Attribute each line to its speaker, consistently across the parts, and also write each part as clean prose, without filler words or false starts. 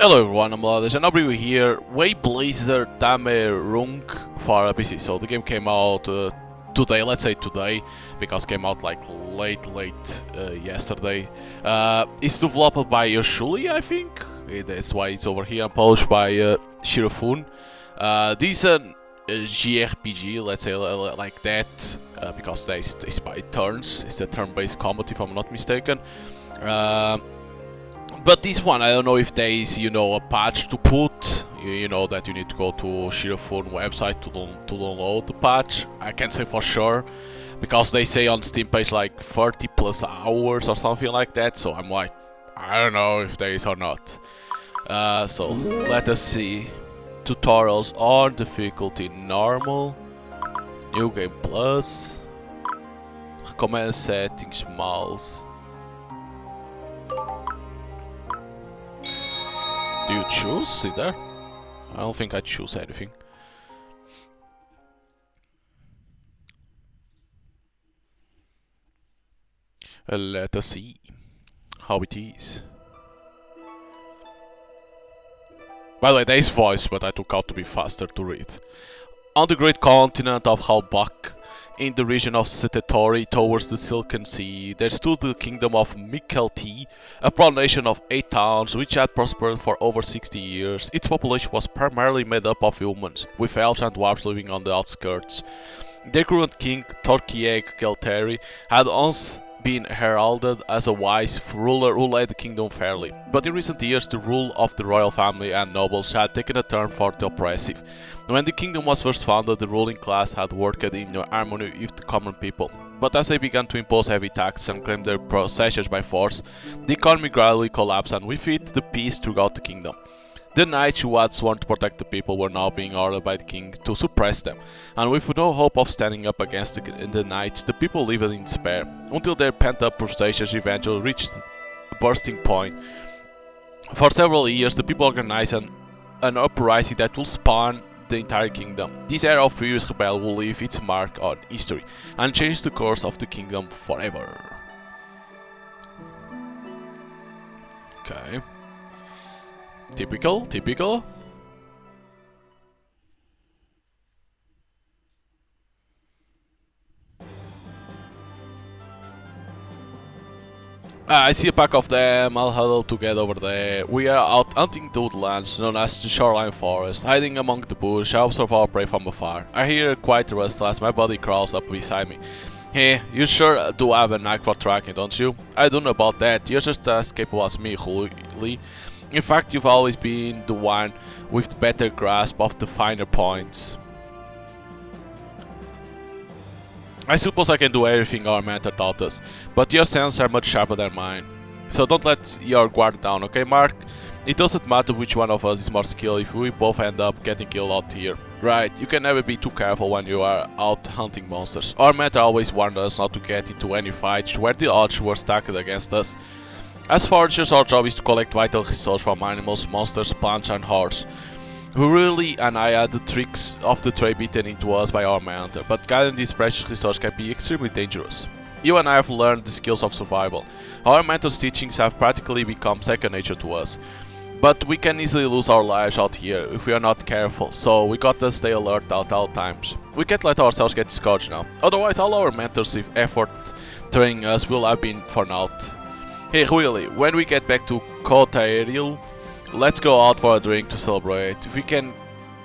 Speaker 1: Hello everyone, I'm Wayblazer and I'll be here. Wayblazer Dämmerung for PC. So the game came out today, let's say today, because it came out like late yesterday. It's developed by Ruili, I think. That's why it's over here and published by Shirofun. This is an JRPG, let's say like that, because it's by turns. It's a turn-based combat if I'm not mistaken. But this one, I don't know if there is, a patch to put. You know that you need to go to Shirofun website to download the patch. I can't say for sure, because they say on Steam page like 30 plus hours or something like that. So I'm like, I don't know if there is or not. So let us see. Tutorials on difficulty normal, new game plus, command settings, mouse. Do you choose? See there? I don't think I choose anything. Let us see how it is. By the way, there is voice, but I took out to be faster to read. On the great continent of Halbach, in the region of Setetori towards the Silken Sea, there stood the kingdom of Mikelti, a proud nation of 8 towns which had prospered for over 60 years. Its population was primarily made up of humans, with elves and dwarves living on the outskirts. Their current king, Torkieg Gelteri, had once been heralded as a wise ruler who led the kingdom fairly, but in recent years the rule of the royal family and nobles had taken a turn for the oppressive. When the kingdom was first founded, the ruling class had worked in harmony with the common people, but as they began to impose heavy taxes and claim their possessions by force, the economy gradually collapsed and with it the peace throughout the kingdom. The knights who had sworn to protect the people were now being ordered by the king to suppress them, and with no hope of standing up against the knights, the people lived in despair, until their pent-up frustrations eventually reached a bursting point. For several years, the people organized an uprising that will spawn the entire kingdom. This era of furious rebellion will leave its mark on history, and change the course of the kingdom forever. Okay. Typical. I see a pack of them, all huddled together over there. We are out hunting the woodlands, known as the shoreline forest, hiding among the bush. I observe our prey from afar. I hear quite restless, my body crawls up beside me. Hey, you sure do have a knack for tracking, don't you? I don't know about that, you're just as capable as me, Ruili. In fact, you've always been the one with the better grasp of the finer points. I suppose I can do everything our mentor taught us, but your senses are much sharper than mine. So don't let your guard down, okay, Mark? It doesn't matter which one of us is more skilled if we both end up getting killed out here. Right, you can never be too careful when you are out hunting monsters. Our mentor always warned us not to get into any fights where the odds were stacked against us. As foragers, our job is to collect vital resources from animals, monsters, plants and hordes. Ruili and I had the tricks of the trade beaten into us by our mentor, but gathering these precious resources can be extremely dangerous. You and I have learned the skills of survival. Our mentor's teachings have practically become second nature to us. But we can easily lose our lives out here if we are not careful, so we gotta stay alert at all times. We can't let ourselves get discouraged now, otherwise all our mentors' effort training us will have been for naught. Hey Ruili, when we get back to Kotairil, let's go out for a drink to celebrate. If we can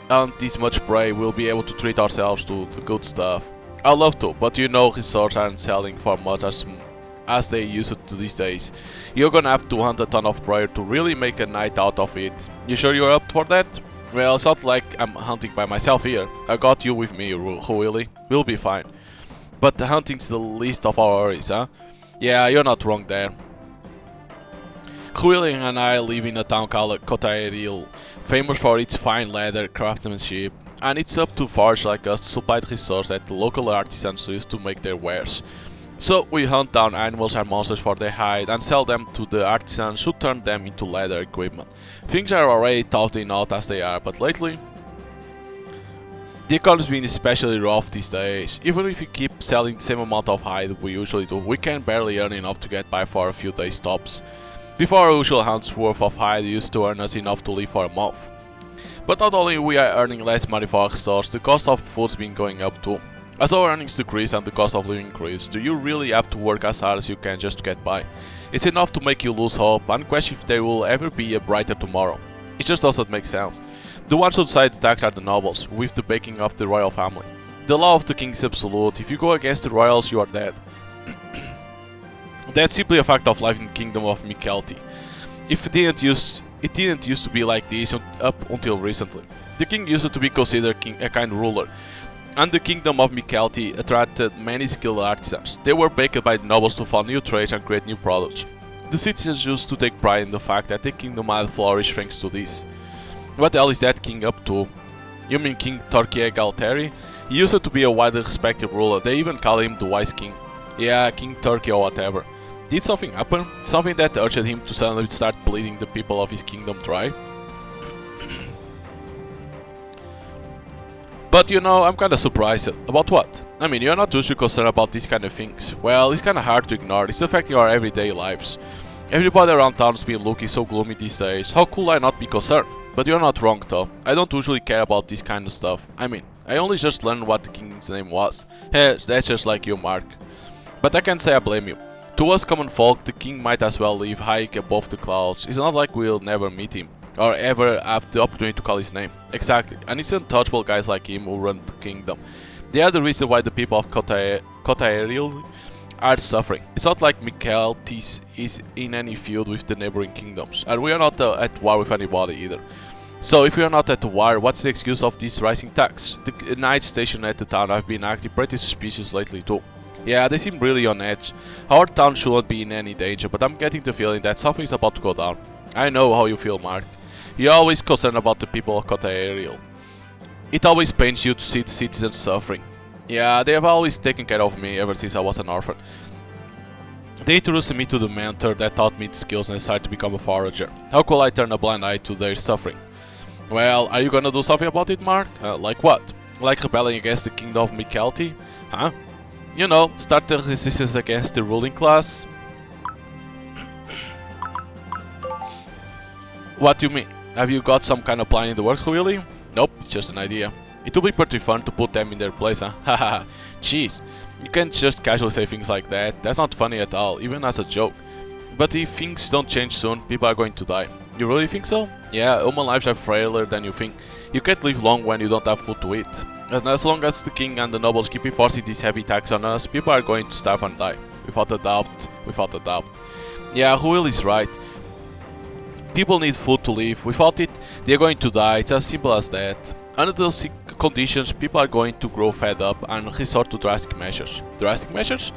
Speaker 1: hunt this much prey, we'll be able to treat ourselves to the good stuff. I'd love to, but resources aren't selling for much as they used to these days. You're gonna have to hunt a ton of prey to really make a night out of it. You sure you're up for that? Well, it's not like I'm hunting by myself here. I got you with me, Ruili. We'll be fine. But the hunting's the least of our worries, huh? Yeah, you're not wrong there. Ruili and I live in a town called Kotairil, famous for its fine leather craftsmanship, and it's up to foragers like us to supply the resources that the local artisans use to make their wares. So we hunt down animals and monsters for their hide and sell them to the artisans who turn them into leather equipment. Things are already tough enough as they are, but lately the economy's been especially rough these days. Even if we keep selling the same amount of hide we usually do, we can barely earn enough to get by for a few days tops. Before, our usual hunt's worth of hide used to earn us enough to live for a month. But not only we are earning less money for our stores, the cost of food's been going up too. As our earnings decrease and the cost of living increase, do you really have to work as hard as you can just to get by? It's enough to make you lose hope and question if there will ever be a brighter tomorrow. It just doesn't make sense. The ones who decide the tax are the nobles, with the backing of the royal family. The law of the king is absolute. If you go against the royals, you are dead. That's simply a fact of life in the kingdom of Mikelti. It didn't used to be like this up until recently. The king used to be considered a kind ruler, and the kingdom of Mikelti attracted many skilled artisans. They were backed by the nobles to fund new trades and create new products. The citizens used to take pride in the fact that the kingdom had flourished thanks to this. What the hell is that king up to? You mean King Torquay Galteri? He used to be a widely respected ruler. They even call him the Wise King. Yeah, King Turkey or whatever. Did something happen? Something that urged him to suddenly start bleeding the people of his kingdom dry? But you know, I'm kinda surprised. About what? I mean, you're not usually concerned about these kind of things. Well, it's kinda hard to ignore. It's affecting our everyday lives. Everybody around town's been looking so gloomy these days. How could I not be concerned? But you're not wrong though. I don't usually care about this kind of stuff. I mean, I only just learned what the king's name was. Hey, that's just like you, Mark. But I can't say I blame you. To us common folk, the king might as well live high above the clouds. It's not like we'll never meet him, or ever have the opportunity to call his name. Exactly, and it's untouchable guys like him who run the kingdom. They are the reason why the people of Kotaeril are suffering. It's not like Mikeltis is in any feud with the neighboring kingdoms, and we are not at war with anybody either. So if we are not at war, what's the excuse of this rising tax? The knights stationed at the town have been acting pretty suspicious lately too. Yeah, they seem really on edge. Our town shouldn't be in any danger, but I'm getting the feeling that something's about to go down. I know how you feel, Mark. You're always concerned about the people of Kotaeril. It always pains you to see the citizens suffering. Yeah, they have always taken care of me ever since I was an orphan. They introduced me to the mentor that taught me the skills necessary to become a forager. How could I turn a blind eye to their suffering? Well, are you gonna do something about it, Mark? Like what? Like rebelling against the kingdom of Mikelti? Huh? You know, start the resistance against the ruling class? What do you mean? Have you got some kind of plan in the works, really? Nope, it's just an idea. It would be pretty fun to put them in their place, huh? Haha, jeez. You can't just casually say things like that. That's not funny at all, even as a joke. But if things don't change soon, people are going to die. You really think so? Yeah, human lives are frailer than you think. You can't live long when you don't have food to eat. And as long as the king and the nobles keep enforcing this heavy tax on us, people are going to starve and die. Without a doubt, without a doubt. Yeah, Ruili is right. People need food to live. Without it, they are going to die. It's as simple as that. Under those conditions, people are going to grow fed up and resort to drastic measures. Drastic measures?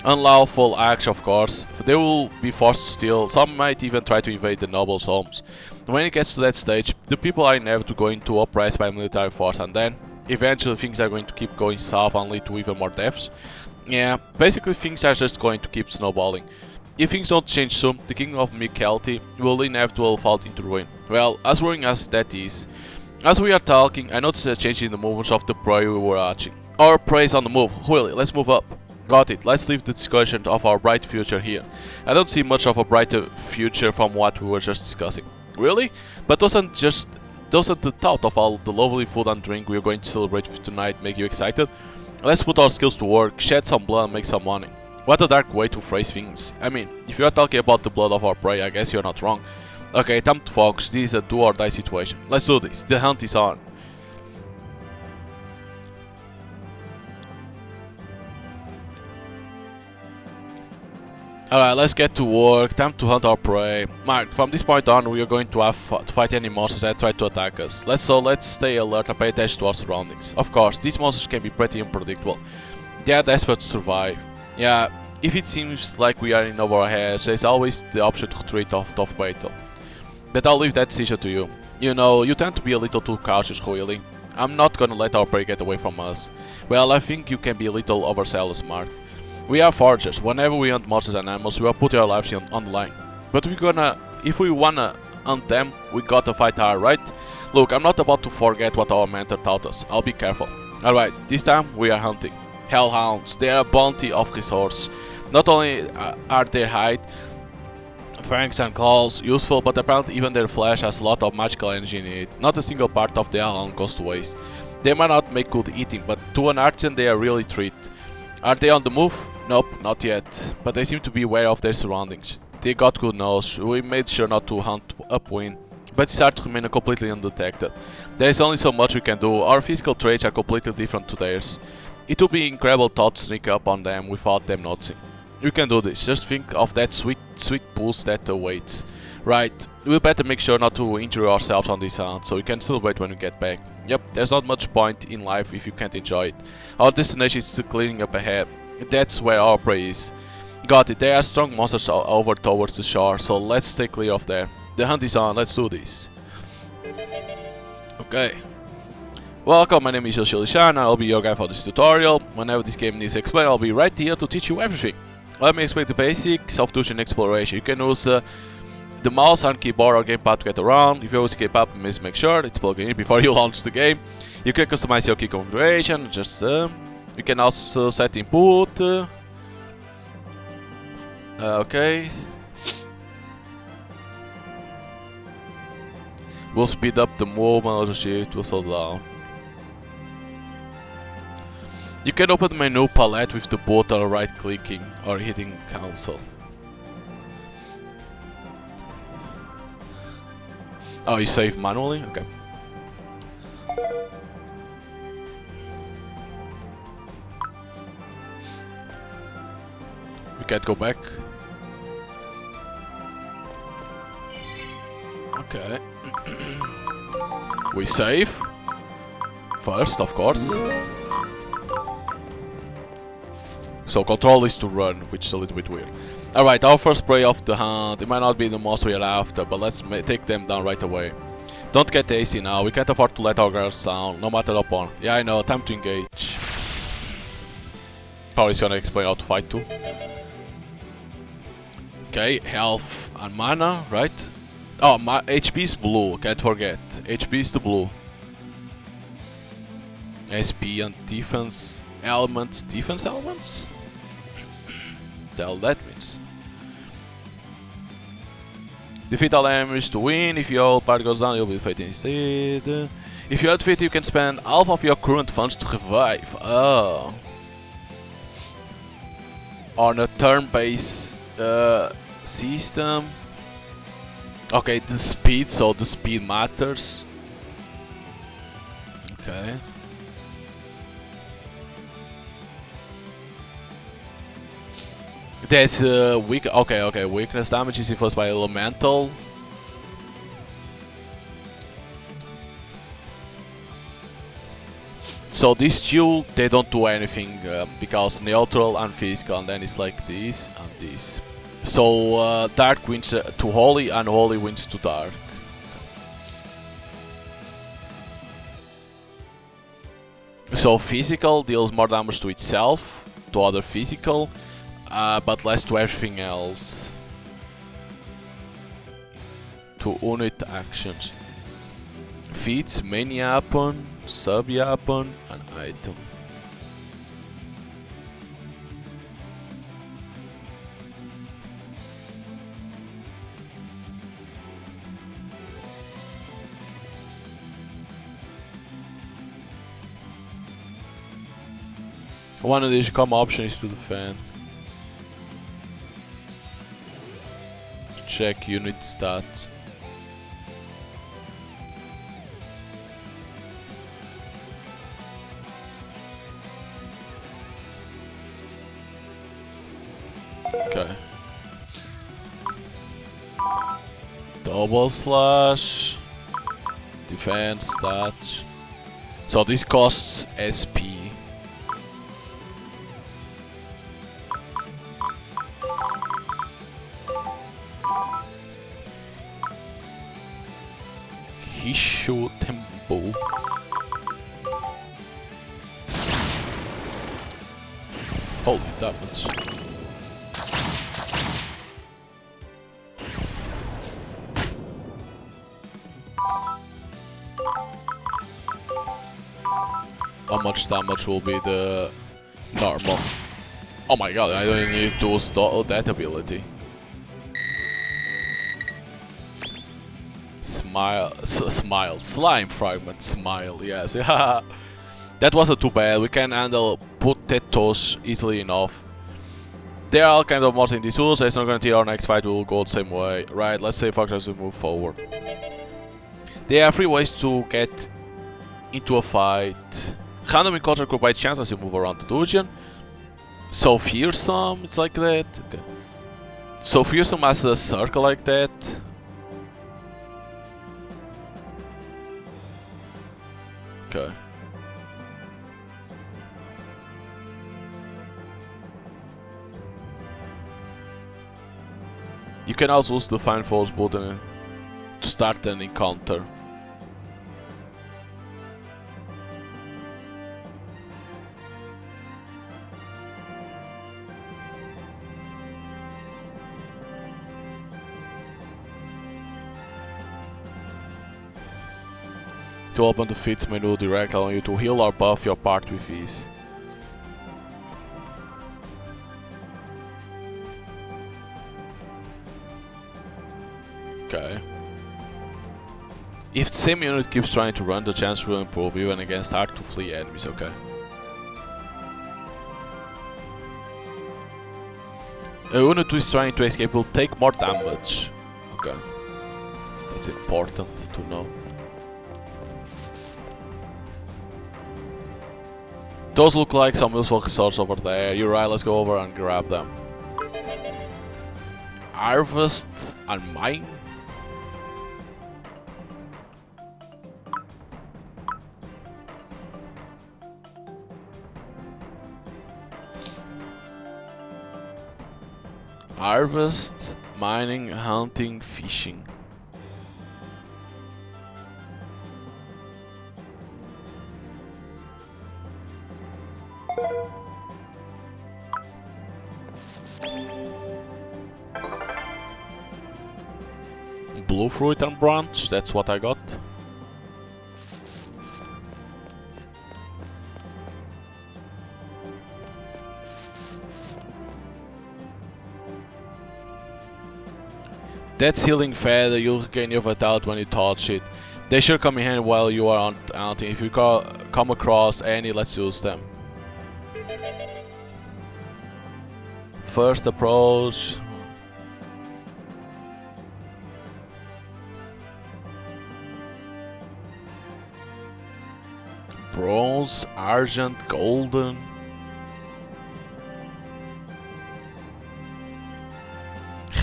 Speaker 1: Unlawful acts, of course. They will be forced to steal. Some might even try to invade the nobles' homes. When it gets to that stage, the people are inevitably going to oppressed by military force, and then eventually things are going to keep going south and lead to even more deaths. Yeah, basically things are just going to keep snowballing. If things don't change soon, the kingdom of Mikelti will inevitably fall into ruin. Well, as worrying as that is, as we are talking, I noticed a change in the movements of the prey we were watching. Our prey is on the move. Really, let's move up. Got it, let's leave the discussion of our bright future here. I don't see much of a brighter future from what we were just discussing. Really? But doesn't the thought of all the lovely food and drink we are going to celebrate with tonight make you excited? Let's put our skills to work, shed some blood and make some money. What a dark way to phrase things. I mean, if you are talking about the blood of our prey, I guess you're not wrong. Okay, time to focus, this is a do or die situation. Let's do this, the hunt is on. Alright, let's get to work, time to hunt our prey. Mark, from this point on we are going to have to fight any monsters that try to attack us. Let's stay alert and pay attention to our surroundings. Of course, these monsters can be pretty unpredictable. They are desperate to survive. Yeah, if it seems like we are in over our heads, there's always the option to retreat off tough battle. But I'll leave that decision to you. You know, you tend to be a little too cautious, Ruili. I'm not gonna let our prey get away from us. Well, I think you can be a little overzealous, Mark. We are foragers. Whenever we hunt monsters and animals, we are putting our lives on the line. But if we wanna hunt them, we gotta fight hard, right? Look, I'm not about to forget what our mentor taught us. I'll be careful. Alright, this time we are hunting. Hellhounds, they are a bounty of resource. Not only are their hide Fangs and claws, useful, but apparently even their flesh has a lot of magical energy in it. Not a single part of the Hellhound goes to waste. They might not make good eating, but to an artisan they are really treat. Are they on the move? Nope, not yet. But they seem to be aware of their surroundings. They got good nose. We made sure not to hunt upwind, but it's hard to remain completely undetected. There is only so much we can do. Our physical traits are completely different to theirs. It would be incredible thought to sneak up on them without them noticing. You can do this. Just think of that sweet boost that awaits. Right, we'll better make sure not to injure ourselves on this hunt, so we can celebrate when we get back. Yep, there's not much point in life if you can't enjoy it. Our destination is still clearing up ahead. That's where our prey is. Got it, there are strong monsters over towards the shore, so let's stay clear of there. The hunt is on, let's do this. Okay. Welcome, my name is Yoshi, and I'll be your guide for this tutorial. Whenever this game needs explained, I'll be right here to teach you everything. Let me explain the basics of Tushin exploration. You can use the mouse and keyboard or gamepad to get around. If you always keep up, make sure it's plugged in before you launch the game. You can customize your key configuration. You can also set input. Okay. We'll speed up the movement, it will slow down. You can open the menu palette with the button right clicking or hitting cancel. Oh, you save manually? Okay. We can't go back. Okay. We save. First, of course. So control is to run, which is a little bit weird. Alright, our first prey of the hunt. It might not be the most we're after, but let's take them down right away. Don't get hasty now, we can't afford to let our guards down, no matter upon. Yeah, I know, time to engage. Probably gonna explain how to fight too. Okay, health and mana, right? Oh, my HP is blue, can't forget. HP is the blue. SP and defense elements. Defense elements? The hell that means. Defeat all enemies to win. If your whole party goes down, you'll be defeated instead. If you are defeated, you can spend half of your current funds to revive. Oh. On a turn-based system. Okay, the speed, so the speed matters. Okay. There's weakness damage is influenced by elemental. So these two, they don't do anything because neutral and physical, and then it's like this and this. So dark wins to holy and holy wins to dark. So physical deals more damage to itself, to other physical. But less to everything else. To unit actions. Feats, main weapon, sub weapon, and item. One of these common options is to defend. Check unit stats. Okay. Double slash. Defense stats. So this costs SP. Hisho tempo. Holy damage. How much damage will be the normal? Oh my god, I don't need to stall that ability. slime fragment. Smile, yes. That wasn't too bad. We can handle potatoes easily enough. There are all kinds of mods in these rules. It's not guaranteed our next fight will go the same way. Right, let's say fuck as we move forward. There are 3 ways to get into a fight. Random encounter could by chance as you move around the dungeon. So fearsome, it's like that. Okay. So fearsome has a circle like that. Okay. You can also use the Find Foes button to start an encounter. To open the feats menu directly, allowing you to heal or buff your part with ease. Okay. If the same unit keeps trying to run, the chance will improve even against hard to flee enemies, okay. A unit who is trying to escape will take more damage. Okay. That's important to know. Those look like some useful resources over there. You're right, let's go over and grab them. Harvest and mine? Harvest, mining, hunting, fishing. Blue fruit and branch, that's what I got. That healing feather, you'll regain your vitality when you touch it. They should come in handy while you are hunting. If you come across any, let's use them. First approach. Bronze, argent, golden.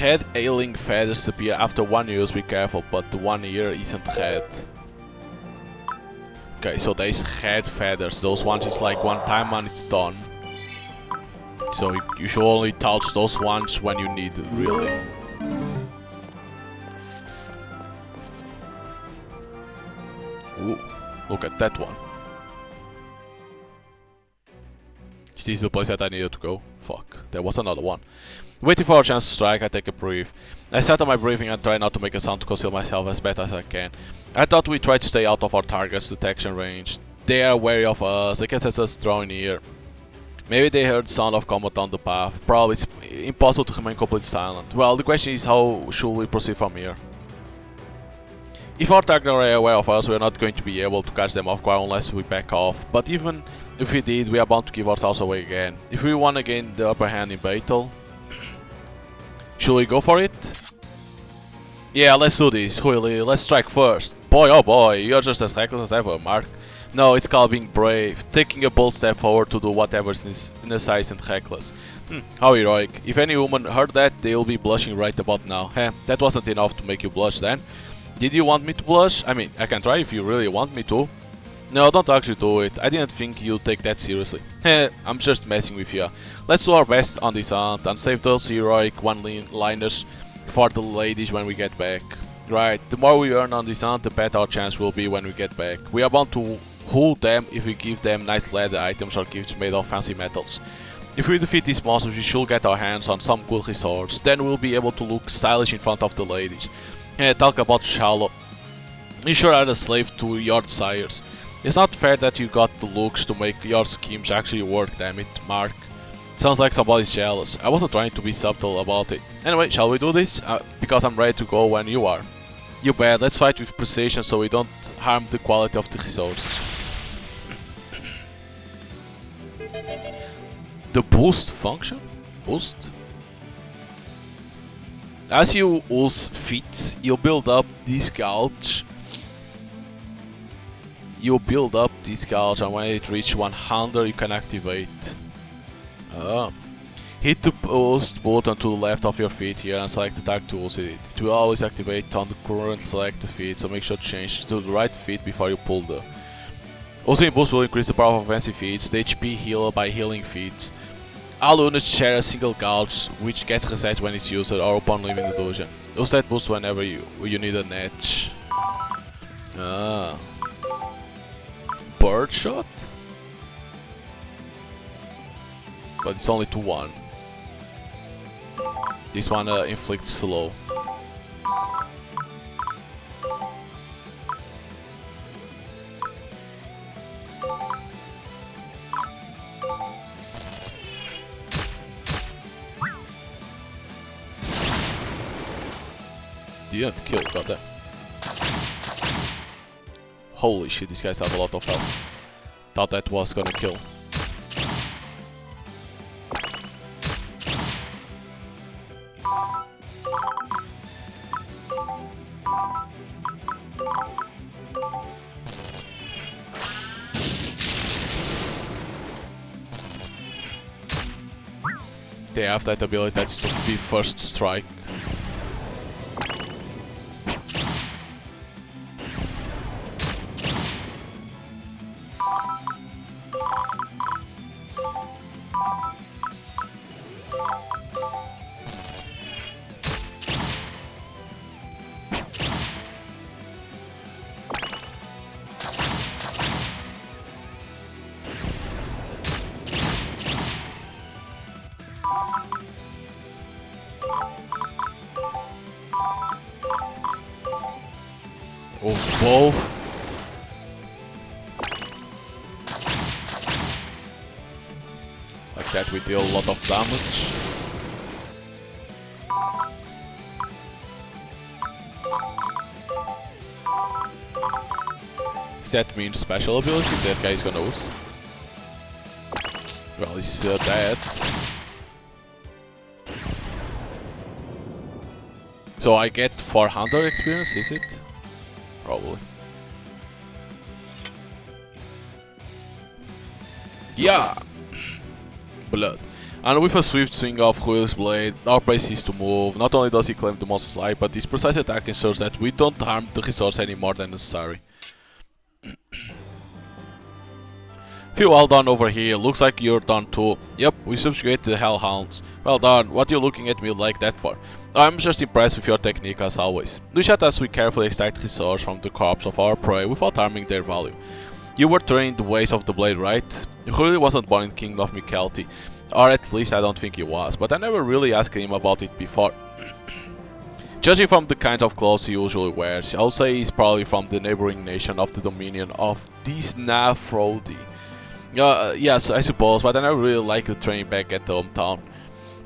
Speaker 1: Red ailing feathers appear after 1 use, be careful, but the 1 year isn't red. Okay, so there's red feathers, those ones is like 1 time and it's done. So you should only touch those ones when you need it, really. Ooh, look at that one. Is this the place that I needed to go? Fuck, there was another one. Waiting for a chance to strike, I take a breath. I set up my breathing and try not to make a sound to conceal myself as best as I can. I thought we try to stay out of our target's detection range. They are wary of us, they can sense us drawing near. Maybe they heard the sound of combat on the path. Probably it's impossible to remain completely silent. Well, the question is how should we proceed from here? If our targets are aware of us, we are not going to be able to catch them off guard unless we back off. But even if we did, we are bound to give ourselves away again. If we want to gain the upper hand in battle, should we go for it? Yeah, let's do this, Ruili. Let's strike first. Boy, oh boy, you're just as reckless as ever, Mark. No, it's called being brave. Taking a bold step forward to do whatever is necessary isn't reckless. How heroic. If any woman heard that, they'll be blushing right about now. Heh, that wasn't enough to make you blush then. Did you want me to blush? I mean, I can try if you really want me to. No, don't actually do it. I didn't think you'd take that seriously. Heh, I'm just messing with you. Let's do our best on this hunt and save those heroic one-liners for the ladies when we get back. Right, the more we earn on this hunt, the better our chance will be when we get back. We are bound to fool them if we give them nice leather items or gifts made of fancy metals. If we defeat these monsters, we should get our hands on some cool resorts. Then we'll be able to look stylish in front of the ladies. Talk about shallow. You sure are a slave to your desires. It's not fair that you got the looks to make your schemes actually work, damn it, Mark. Sounds like somebody's jealous. I wasn't trying to be subtle about it. Anyway, shall we do this? Because I'm ready to go when you are. You bet, let's fight with precision so we don't harm the quality of the resource. The boost function? Boost? As you use feats, you build up this gouge. And when it reaches 100 you can activate. Hit the boost button to the left of your feet here and select the target to use it. It will always activate on the current selected feet, so make sure to change to the right feet before you pull the... Using boost will increase the power of offensive feats, the HP heal by healing feats. All units share a single gouge, which gets reset when it's used or upon leaving the dungeon. Use that boost whenever you need an edge. Bird shot? But it's only to 1. This one inflicts slow. Didn't kill, got that. Holy shit, these guys have a lot of health. Thought that was gonna kill. They have that ability that's to be first strike. Oh, both. Like that we deal a lot of damage. Does that mean special ability that guy is gonna use? Well, he's dead. So I get 400 experience, is it? Probably. Yeah! Blood. And with a swift swing of Ruili's blade, our prey ceases to move. Not only does he claim the monster's life, but his precise attack ensures that we don't harm the resource any more than necessary. Feel well done over here, looks like you're done too. Yep, we subjugate the Hellhounds. Well done, what are you looking at me like that for? I'm just impressed with your technique as always. Do chat as we carefully extract resource from the corpse of our prey without harming their value. You were trained the ways of the blade, right? Ruili wasn't born in the Kingdom of Mykelti, or at least I don't think he was, but I never really asked him about it before. Judging from the kind of clothes he usually wears, I would say he's probably from the neighboring nation of the dominion of Disnafrodi. Yes, I suppose, but I never really liked the training back at the hometown.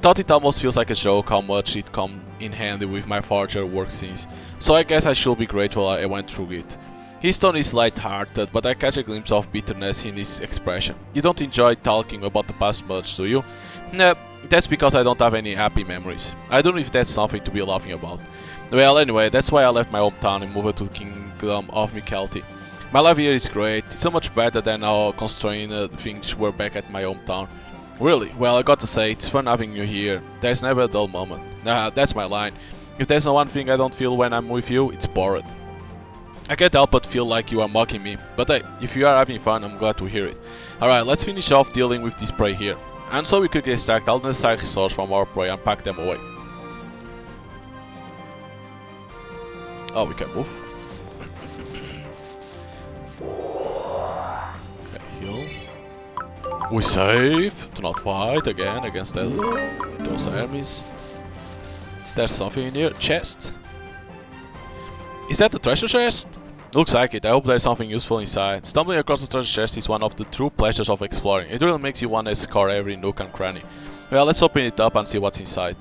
Speaker 1: Thought it almost feels like a joke how much it come in handy with my forger work scenes, so I guess I should be grateful I went through it. His tone is light-hearted, but I catch a glimpse of bitterness in his expression. You don't enjoy talking about the past much, do you? Nah, that's because I don't have any happy memories. I don't know if that's something to be laughing about. Well, anyway, that's why I left my hometown and moved to the Kingdom of Mykelti. My life here is great, it's so much better than how constrained things were back at my hometown. Really? Well, I gotta say, it's fun having you here. There's never a dull moment. That's my line. If there's no one thing I don't feel when I'm with you, it's bored. I can't help but feel like you are mocking me, but hey, if you are having fun, I'm glad to hear it. Alright, let's finish off dealing with this prey here. And so we could extract all the necessary resources from our prey and pack them away. Oh, we can move. We save to not fight again against those enemies. Is there something in here? Chest? Is that the treasure chest? Looks like it. I hope there's something useful inside. Stumbling across the treasure chest is one of the true pleasures of exploring. It really makes you want to score every nook and cranny. Well, let's open it up and see what's inside.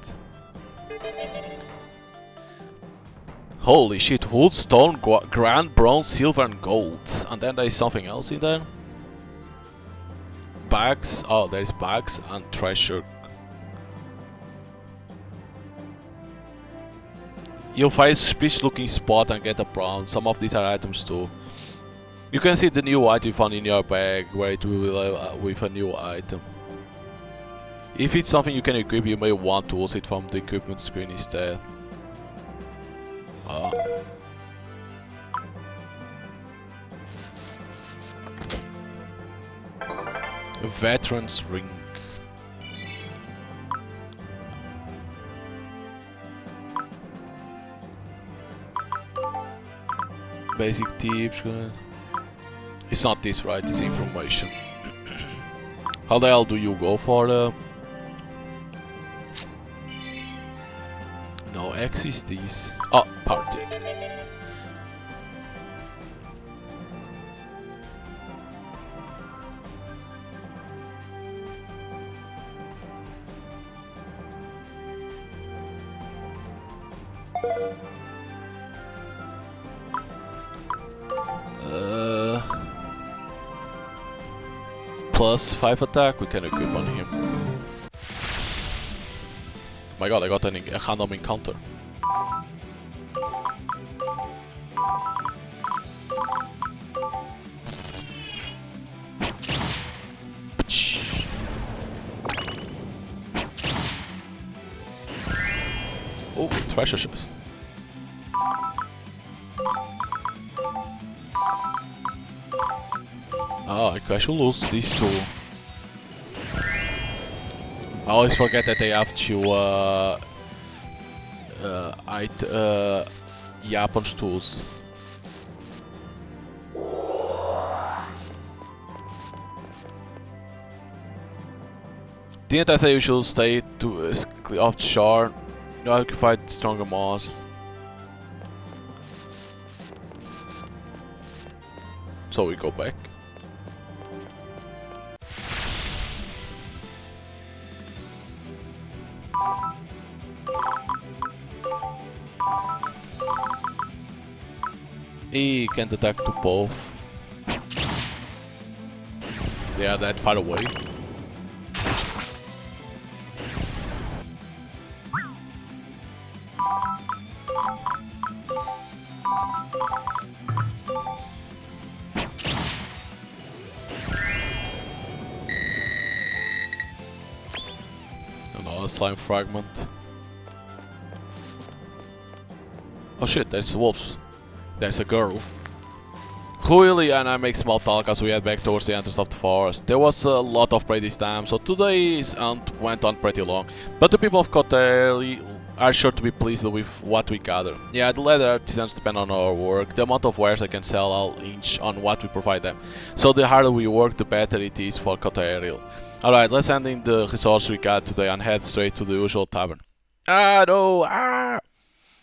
Speaker 1: Holy shit, wood, stone, grand, bronze, silver and gold. And then there is something else in there. Bags, oh there is bags and treasure. You'll find a suspicious looking spot and get a brown. Some of these are items too. You can see the new item found in your bag where it will with a new item. If it's something you can equip, you may want to use it from the equipment screen instead. A veteran's ring. Basic tips. It's not this, right? It's information. How the hell do you go for the... No, X is this. Oh, party. Plus 5 attack, we can equip on him. My god, I got a random encounter. Oh, treasure chest. Oh, I should lose these two. I always forget that they have to Japan's tools. Didn't I say you should stay to off shore? No, I can fight stronger monsters. So we go back. He can't attack to both. They are that far away. Another slime fragment. Oh shit, there's wolves. There's a girl. Ruili and I make small talk as we head back towards the entrance of the forest. There was a lot of prey this time, so today's hunt went on pretty long. But the people of Kotari are sure to be pleased with what we gather. Yeah, the leather artisans depend on our work. The amount of wares I can sell all hinge on what we provide them. So the harder we work, the better it is for Kotari. Alright, let's end in the resources we got today and head straight to the usual tavern. Ah no! Ah!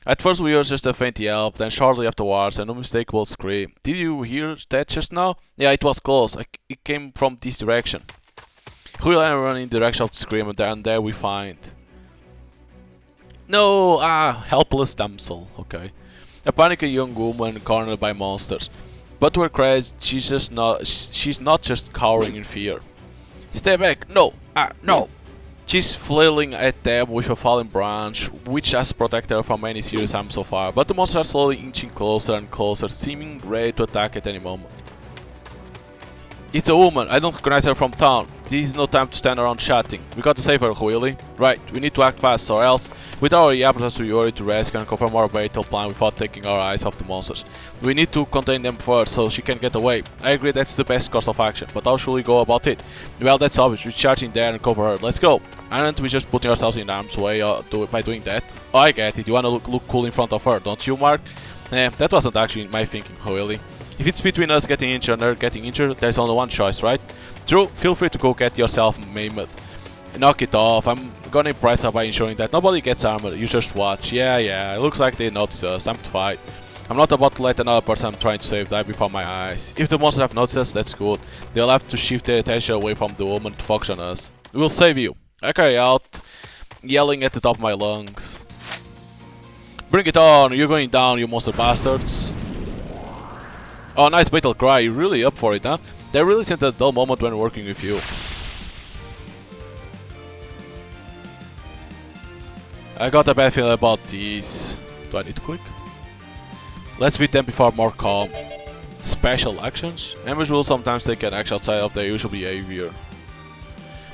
Speaker 1: At first we heard just a faint yelp, then shortly afterwards an unmistakable scream. Did you hear that just now? Yeah, it was close. It came from this direction. Ruili and I run in the direction of the scream and there we find... No! Ah! Helpless damsel. Okay. A panicky young woman cornered by monsters. But to her credit, she's not just cowering in fear. Stay back! No! Ah! No! She's flailing at them with a fallen branch, which has protected her from any serious harm so far, but the monsters are slowly inching closer and closer, seeming ready to attack at any moment. It's a woman, I don't recognize her from town. This is no time to stand around chatting. We got to save her, Ruili. Right, we need to act fast, or else, without our Yappers we worry to rescue and confirm our battle plan without taking our eyes off the monsters. We need to contain them first, so she can get away. I agree that's the best course of action, but how should we go about it? Well, that's obvious, we charge in there and cover her. Let's go! Aren't we just putting ourselves in harm's way by doing that? Oh, I get it, you wanna look cool in front of her, don't you, Mark? That wasn't actually my thinking, Ruili. If it's between us getting injured and her getting injured, there's only one choice, right? True, feel free to go get yourself maimed. Knock it off, I'm gonna impress her by ensuring that nobody gets armored, you just watch. Yeah, it looks like they notice us, time to fight. I'm not about to let another person I'm trying to save die before my eyes. If the monsters have noticed us, that's good. They'll have to shift their attention away from the woman to focus on us. We'll save you. I carry out, yelling at the top of my lungs. Bring it on, you're going down, you monster bastards. Oh, nice battle cry, you're really up for it, huh? They really sent a dull moment when working with you. I got a bad feeling about these. Do I need to click? Let's beat them before more calm. Special actions? Enemies will sometimes take an action outside of their usual behavior.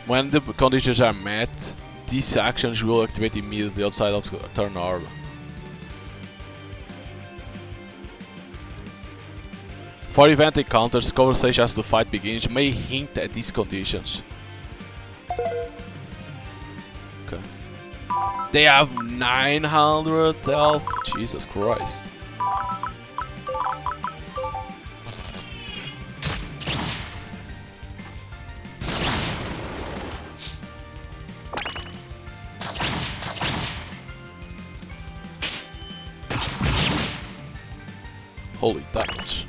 Speaker 1: When the conditions are met, these actions will activate immediately outside of turn order. For event encounters, conversation as the fight begins may hint at these conditions. Okay. They have 900 health. Jesus Christ. Holy damage.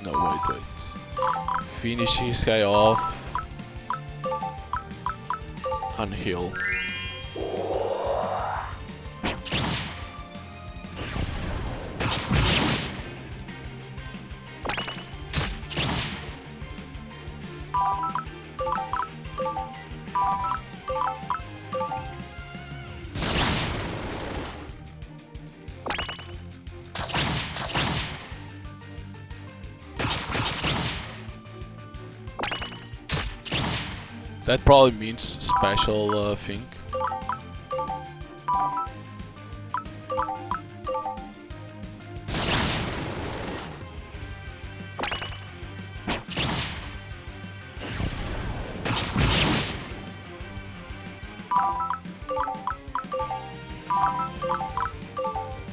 Speaker 1: No, wait. Finish this guy off. And heal. That probably means special thing.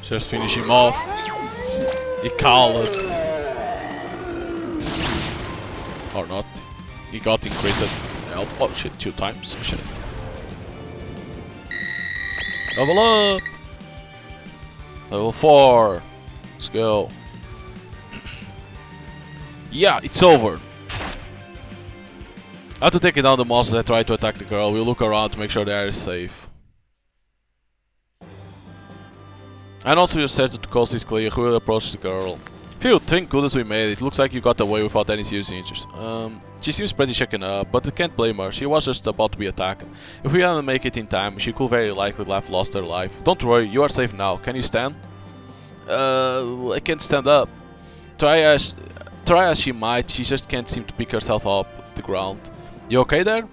Speaker 1: Just finish him off. He called it. Or not. He got increased health. Oh shit, 2 times. Shit. Level up! Level 4. Let's go. Yeah, it's over. After taking down the monsters that try to attack the girl, we look around to make sure they are safe. And also we're certain the coast is clear, we will approach the girl. Phew, thank goodness we made it. Looks like you got away without any serious injuries. She seems pretty shaken up, but I can't blame her. She was just about to be attacked. If we hadn't make it in time, she could very likely have lost her life. Don't worry, you are safe now. Can you stand? I can't stand up. Try as she might, she just can't seem to pick herself up the ground. You okay there?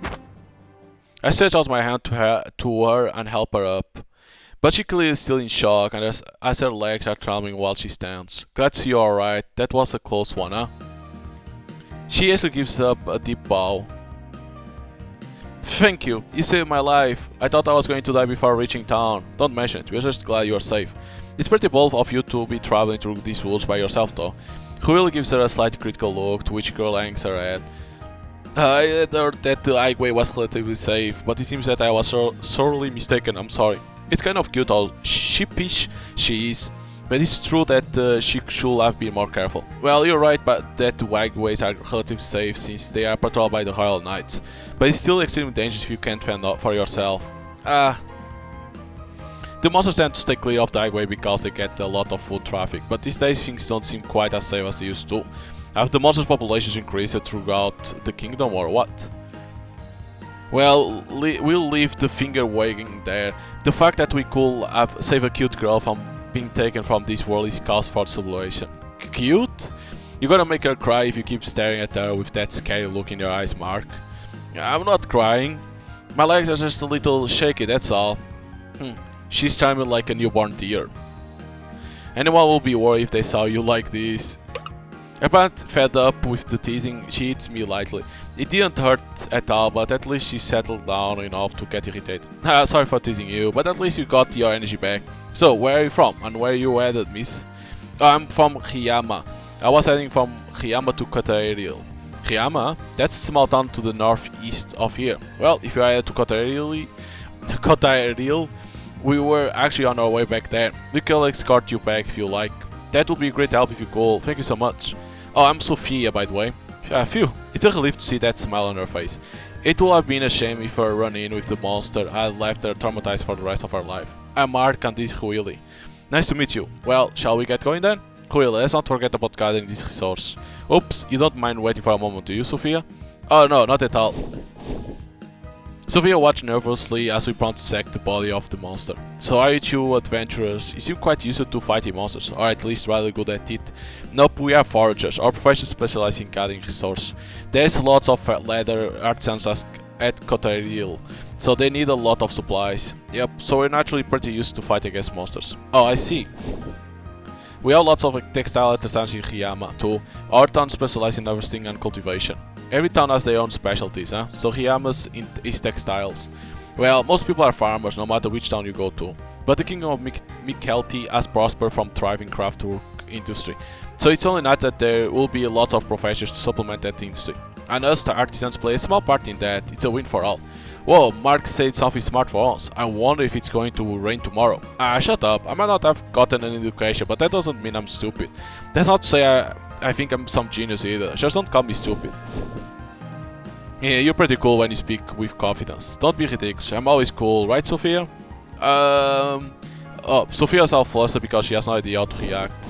Speaker 1: I stretch out my hand to her and help her up. But she clearly is still in shock, and as her legs are trembling while she stands. Glad to see you alright. That was a close one, huh? She actually gives up a deep bow. Thank you. You saved my life. I thought I was going to die before reaching town. Don't mention it. We're just glad you are safe. It's pretty bold of you to be traveling through these woods by yourself, though. Ruili gives her a slight critical look, to which girl hangs her head. I heard that the highway was relatively safe, but it seems that I was sorely mistaken. I'm sorry. It's kind of cute how sheepish she is, but it's true that she should have been more careful. Well, you're right, but that the highways are relatively safe since they are patrolled by the Royal Knights. But it's still extremely dangerous if you can't fend for yourself. The monsters tend to stay clear of the highway because they get a lot of foot traffic, but these days things don't seem quite as safe as they used to. Have the monsters' populations increased throughout the kingdom or what? Well, we'll leave the finger wagging there. The fact that we could have saved a cute girl from being taken from this world is cause for celebration. Cute? You're gonna make her cry if you keep staring at her with that scary look in your eyes, Mark. I'm not crying. My legs are just a little shaky, that's all. She's charming like a newborn deer. Anyone will be worried if they saw you like this. Apparently fed up with the teasing, she hits me lightly. It didn't hurt at all, but at least she settled down enough to get irritated. Sorry for teasing you, but at least you got your energy back. So, where are you from, and where are you headed, miss? I'm from Riyama. I was heading from Riyama to Kotairil. Riyama? That's a small town to the northeast of here. Well, if you're headed to Kotairil, we were actually on our way back there. We can escort you back if you like. That would be a great help if you could. Thank you so much. Oh, I'm Sophia, by the way. Phew, it's a relief to see that smile on her face. It would have been a shame if her run-in with the monster had left her traumatized for the rest of her life. I'm Mark and this is Ruili. Nice to meet you. Well, shall we get going then? Ruili, let's not forget about gathering this resource. Oops, you don't mind waiting for a moment, do you, Sophia? Oh no, not at all. Sophia watched nervously as we promptly sacked the body of the monster. So are you two adventurers? You seem quite used to fighting monsters, or at least rather good at it. Nope, we are foragers. Our profession specializes in gathering resources. There's lots of leather artisans at Cotaril, so they need a lot of supplies. Yep, so we're naturally pretty used to fight against monsters. Oh, I see. We have lots of textile artisans in Riyama too. Our town specializes in harvesting and cultivation. Every town has their own specialties, huh? So Riyama's is textiles. Well, most people are farmers, no matter which town you go to. But the kingdom of Mikelti has prospered from thriving craft work industry. So it's only not that there will be lots of professions to supplement that industry. And us, the artisans, play a small part in that. It's a win for all. Whoa, Mark said something smart for us. I wonder if it's going to rain tomorrow. Ah, shut up. I might not have gotten an education, but that doesn't mean I'm stupid. That's not to say I think I'm some genius either. Just don't call me stupid. Yeah, you're pretty cool when you speak with confidence. Don't be ridiculous. I'm always cool, right, Sophia? Oh, Sophia's all flustered because she has no idea how to react.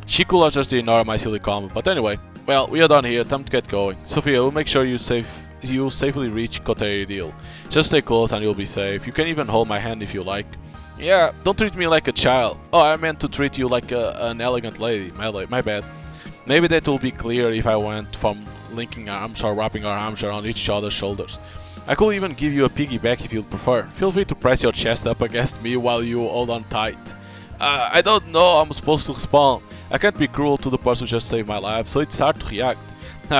Speaker 1: She could have just ignored my silly comment, but anyway. Well, we are done here. Time to get going. Sophia, we'll make sure you safely reach Cotaril. Just stay close and you'll be safe. You can even hold my hand if you like. Yeah, don't treat me like a child. Oh, I meant to treat you like an elegant lady. My bad. Maybe that will be clear if I went from linking arms or wrapping our arms around each other's shoulders. I could even give you a piggyback if you'd prefer. Feel free to press your chest up against me while you hold on tight. I don't know how I'm supposed to respond. I can't be cruel to the person who just saved my life, so it's hard to react.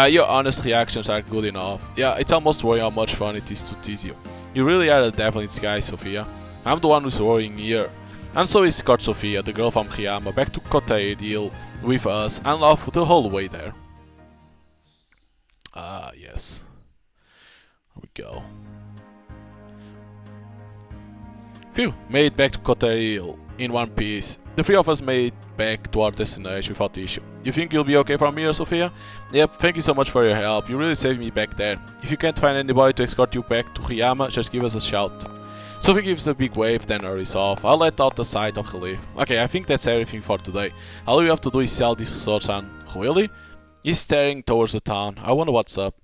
Speaker 1: Your honest reactions are good enough. Yeah, it's almost worrying how much fun it is to tease you. You really are the devil in disguise, Sophia. I'm the one who's worrying here. And so is Scott Sophia, the girl from Riyama, back to Cotaril with us and laugh the whole way there. Ah, yes. Here we go. Phew, made it back to Cotaril in one piece. The three of us made it back to our destination without issue. You think you'll be okay from here, Sophia? Yep, thank you so much for your help. You really saved me back there. If you can't find anybody to escort you back to Riyama, just give us a shout. Sophie gives a big wave, then hurries off. I'll let out a sigh of relief. Okay, I think that's everything for today. All we have to do is sell this resource and... Really? He's staring towards the town. I wonder what's up.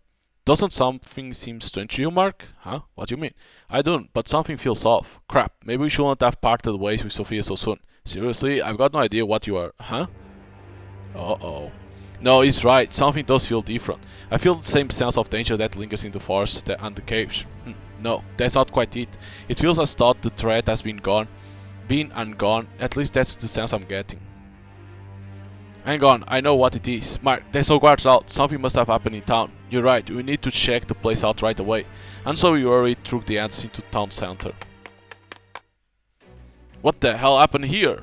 Speaker 1: Doesn't something seem strange to you, Mark? Huh? What do you mean? I don't, but something feels off. Crap, maybe we shouldn't have parted ways with Sophia so soon. Seriously? I've got no idea what you are. Huh? Uh-oh. No, he's right. Something does feel different. I feel the same sense of danger that lingers in the forest and the caves. No, that's not quite it. It feels as though the threat has been and gone. At least that's the sense I'm getting. Hang on, I know what it is. Mark, there's no guards out. Something must have happened in town. You're right, we need to check the place out right away. And so we hurried through the entrance into town center. What the hell happened here?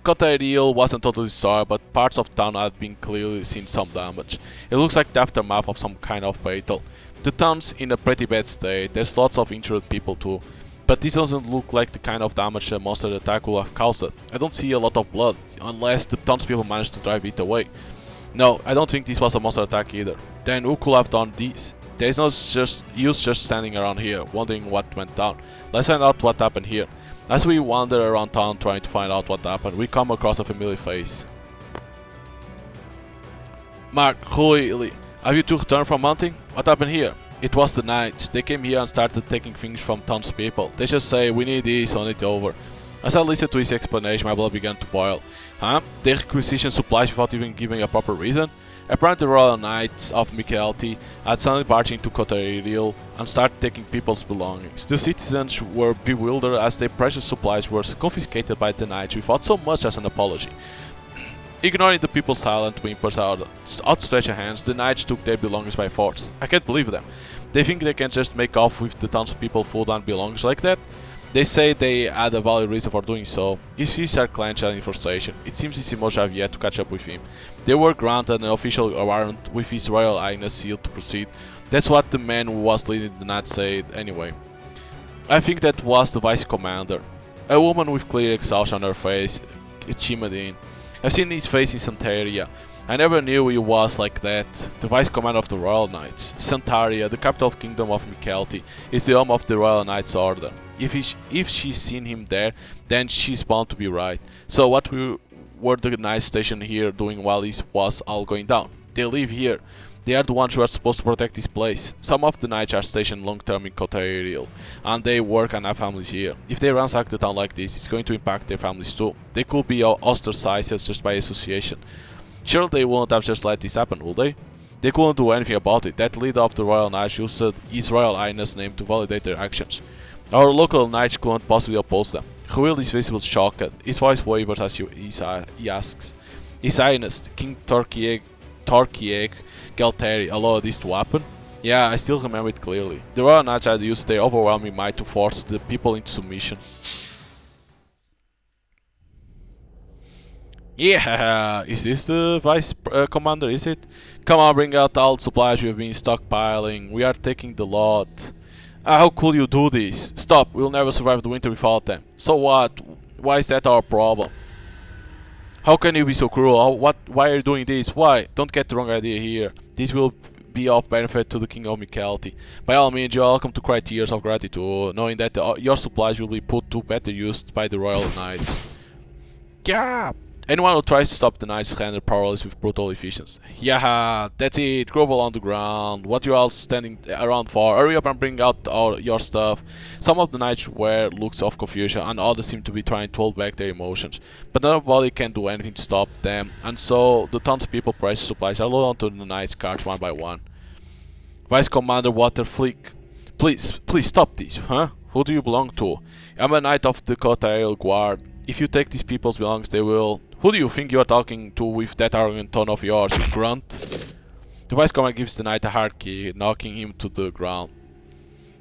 Speaker 1: Cotaril wasn't totally destroyed, but parts of town had been clearly seen some damage. It looks like the aftermath of some kind of battle. The town's in a pretty bad state. There's lots of injured people too. But this doesn't look like the kind of damage a monster attack will have caused. I don't see a lot of blood, unless the townspeople managed to drive it away. No, I don't think this was a monster attack either. Then who could have done this? There's no use just standing around here, wondering what went down. Let's find out what happened here. As we wander around town trying to find out what happened, we come across a familiar face. Mark, Ruili, have you two returned from hunting? What happened here? It was the knights. They came here and started taking things from townspeople. They just say, we need this, on it over. As I listened to his explanation, my blood began to boil. Huh? They requisitioned supplies without even giving a proper reason? Apparently the Royal Knights of Mikelti had suddenly barged into Cotaril and started taking people's belongings. The citizens were bewildered as their precious supplies were confiscated by the knights without so much as an apology. Ignoring the people's silent whimpers or outstretched hands, the knights took their belongings by force. I can't believe them. They think they can just make off with the townspeople food and belongings like that? They say they had a valid reason for doing so. His fists are clenched in frustration. It seems his emotions have yet to catch up with him. They were granted an official warrant with His Royal Highness sealed to proceed. That's what the man who was leading the knights said anyway. I think that was the vice commander. A woman with clear exhaustion on her face chimed in. I've seen his face in Santaria. I never knew he was like that. The Vice Commander of the Royal Knights. Santaria, the capital of Kingdom of Mykelti, is the home of the Royal Knights Order. If she's seen him there, then she's bound to be right. So what were the Knights stationed here doing while this was all going down? They live here. They are the ones who are supposed to protect this place. Some of the Knights are stationed long term in Cotairial, and they work and have families here. If they ransack the town like this, it's going to impact their families too. They could be ostracized just by association. Sure, they won't have just let this happen, will they? They couldn't do anything about it. That leader of the Royal Knights used His Royal Highness' name to validate their actions. Our local knights couldn't possibly oppose them. Ruili is visibly shocked. His voice wavers as he asks, His Highness, King Torquieg Galteri allowed this to happen? Yeah, I still remember it clearly. The Royal Knights had used their overwhelming might to force the people into submission. Yeah, is this the Vice Commander, is it? Come on, bring out all the supplies we've been stockpiling. We are taking the lot. How could you do this? Stop, we'll never survive the winter without them. So what? Why is that our problem? How can you be so cruel? Why are you doing this? Why? Don't get the wrong idea here. This will be of benefit to the King of Mykelti. By all means, you're welcome to cry tears of gratitude, knowing that your supplies will be put to better use by the Royal Knights. Yeah! Anyone who tries to stop the Knights is rendered powerless with brutal efficiency. Yeah, that's it. Grovel on the ground. What you all standing around for? Hurry up and bring out your stuff. Some of the Knights wear looks of confusion, and others seem to be trying to hold back their emotions. But nobody can do anything to stop them, and so the townspeople precious supplies are loaded onto the Knights' carts one by one. Vice Commander Waterfleek, please stop this, huh? Who do you belong to? I'm a Knight of the Cotairial Guard. If you take these people's belongings, they will... Who do you think you are talking to with that arrogant tone of yours, you grunt? The Vice Commander gives the Knight a hard kick, knocking him to the ground.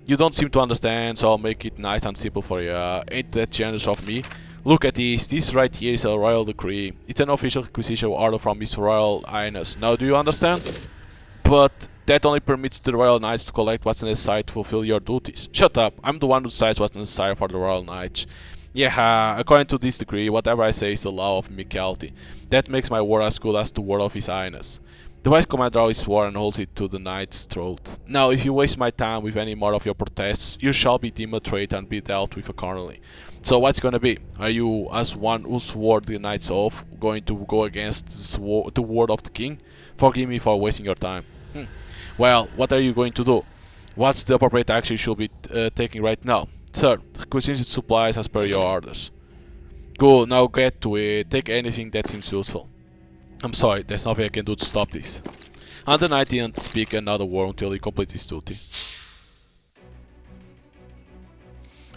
Speaker 1: You don't seem to understand, so I'll make it nice and simple for you. Ain't that generous of me? Look at this. This right here is a royal decree. It's an official requisition order from His Royal Highness. Now do you understand? But that only permits the Royal Knights to collect what's necessary to fulfill your duties. Shut up. I'm the one who decides what's necessary for the Royal Knights. Yeah, according to this decree, whatever I say is the law of Mykelti. That makes my word as good as the word of His Highness. The Vice Commander always swore and holds it to the Knight's throat. Now, if you waste my time with any more of your protests, you shall be deemed a traitor and be dealt with accordingly. So what's gonna be? Are you, as one who swore the Knight's oath, going to go against the word of the King? Forgive me for wasting your time. Well, what are you going to do? What's the appropriate action you should be taking right now? Sir, requisition supplies as per your orders. Good, now get to it. Take anything that seems useful. I'm sorry, there's nothing I can do to stop this. And the Knight didn't speak another word until he completed his duty.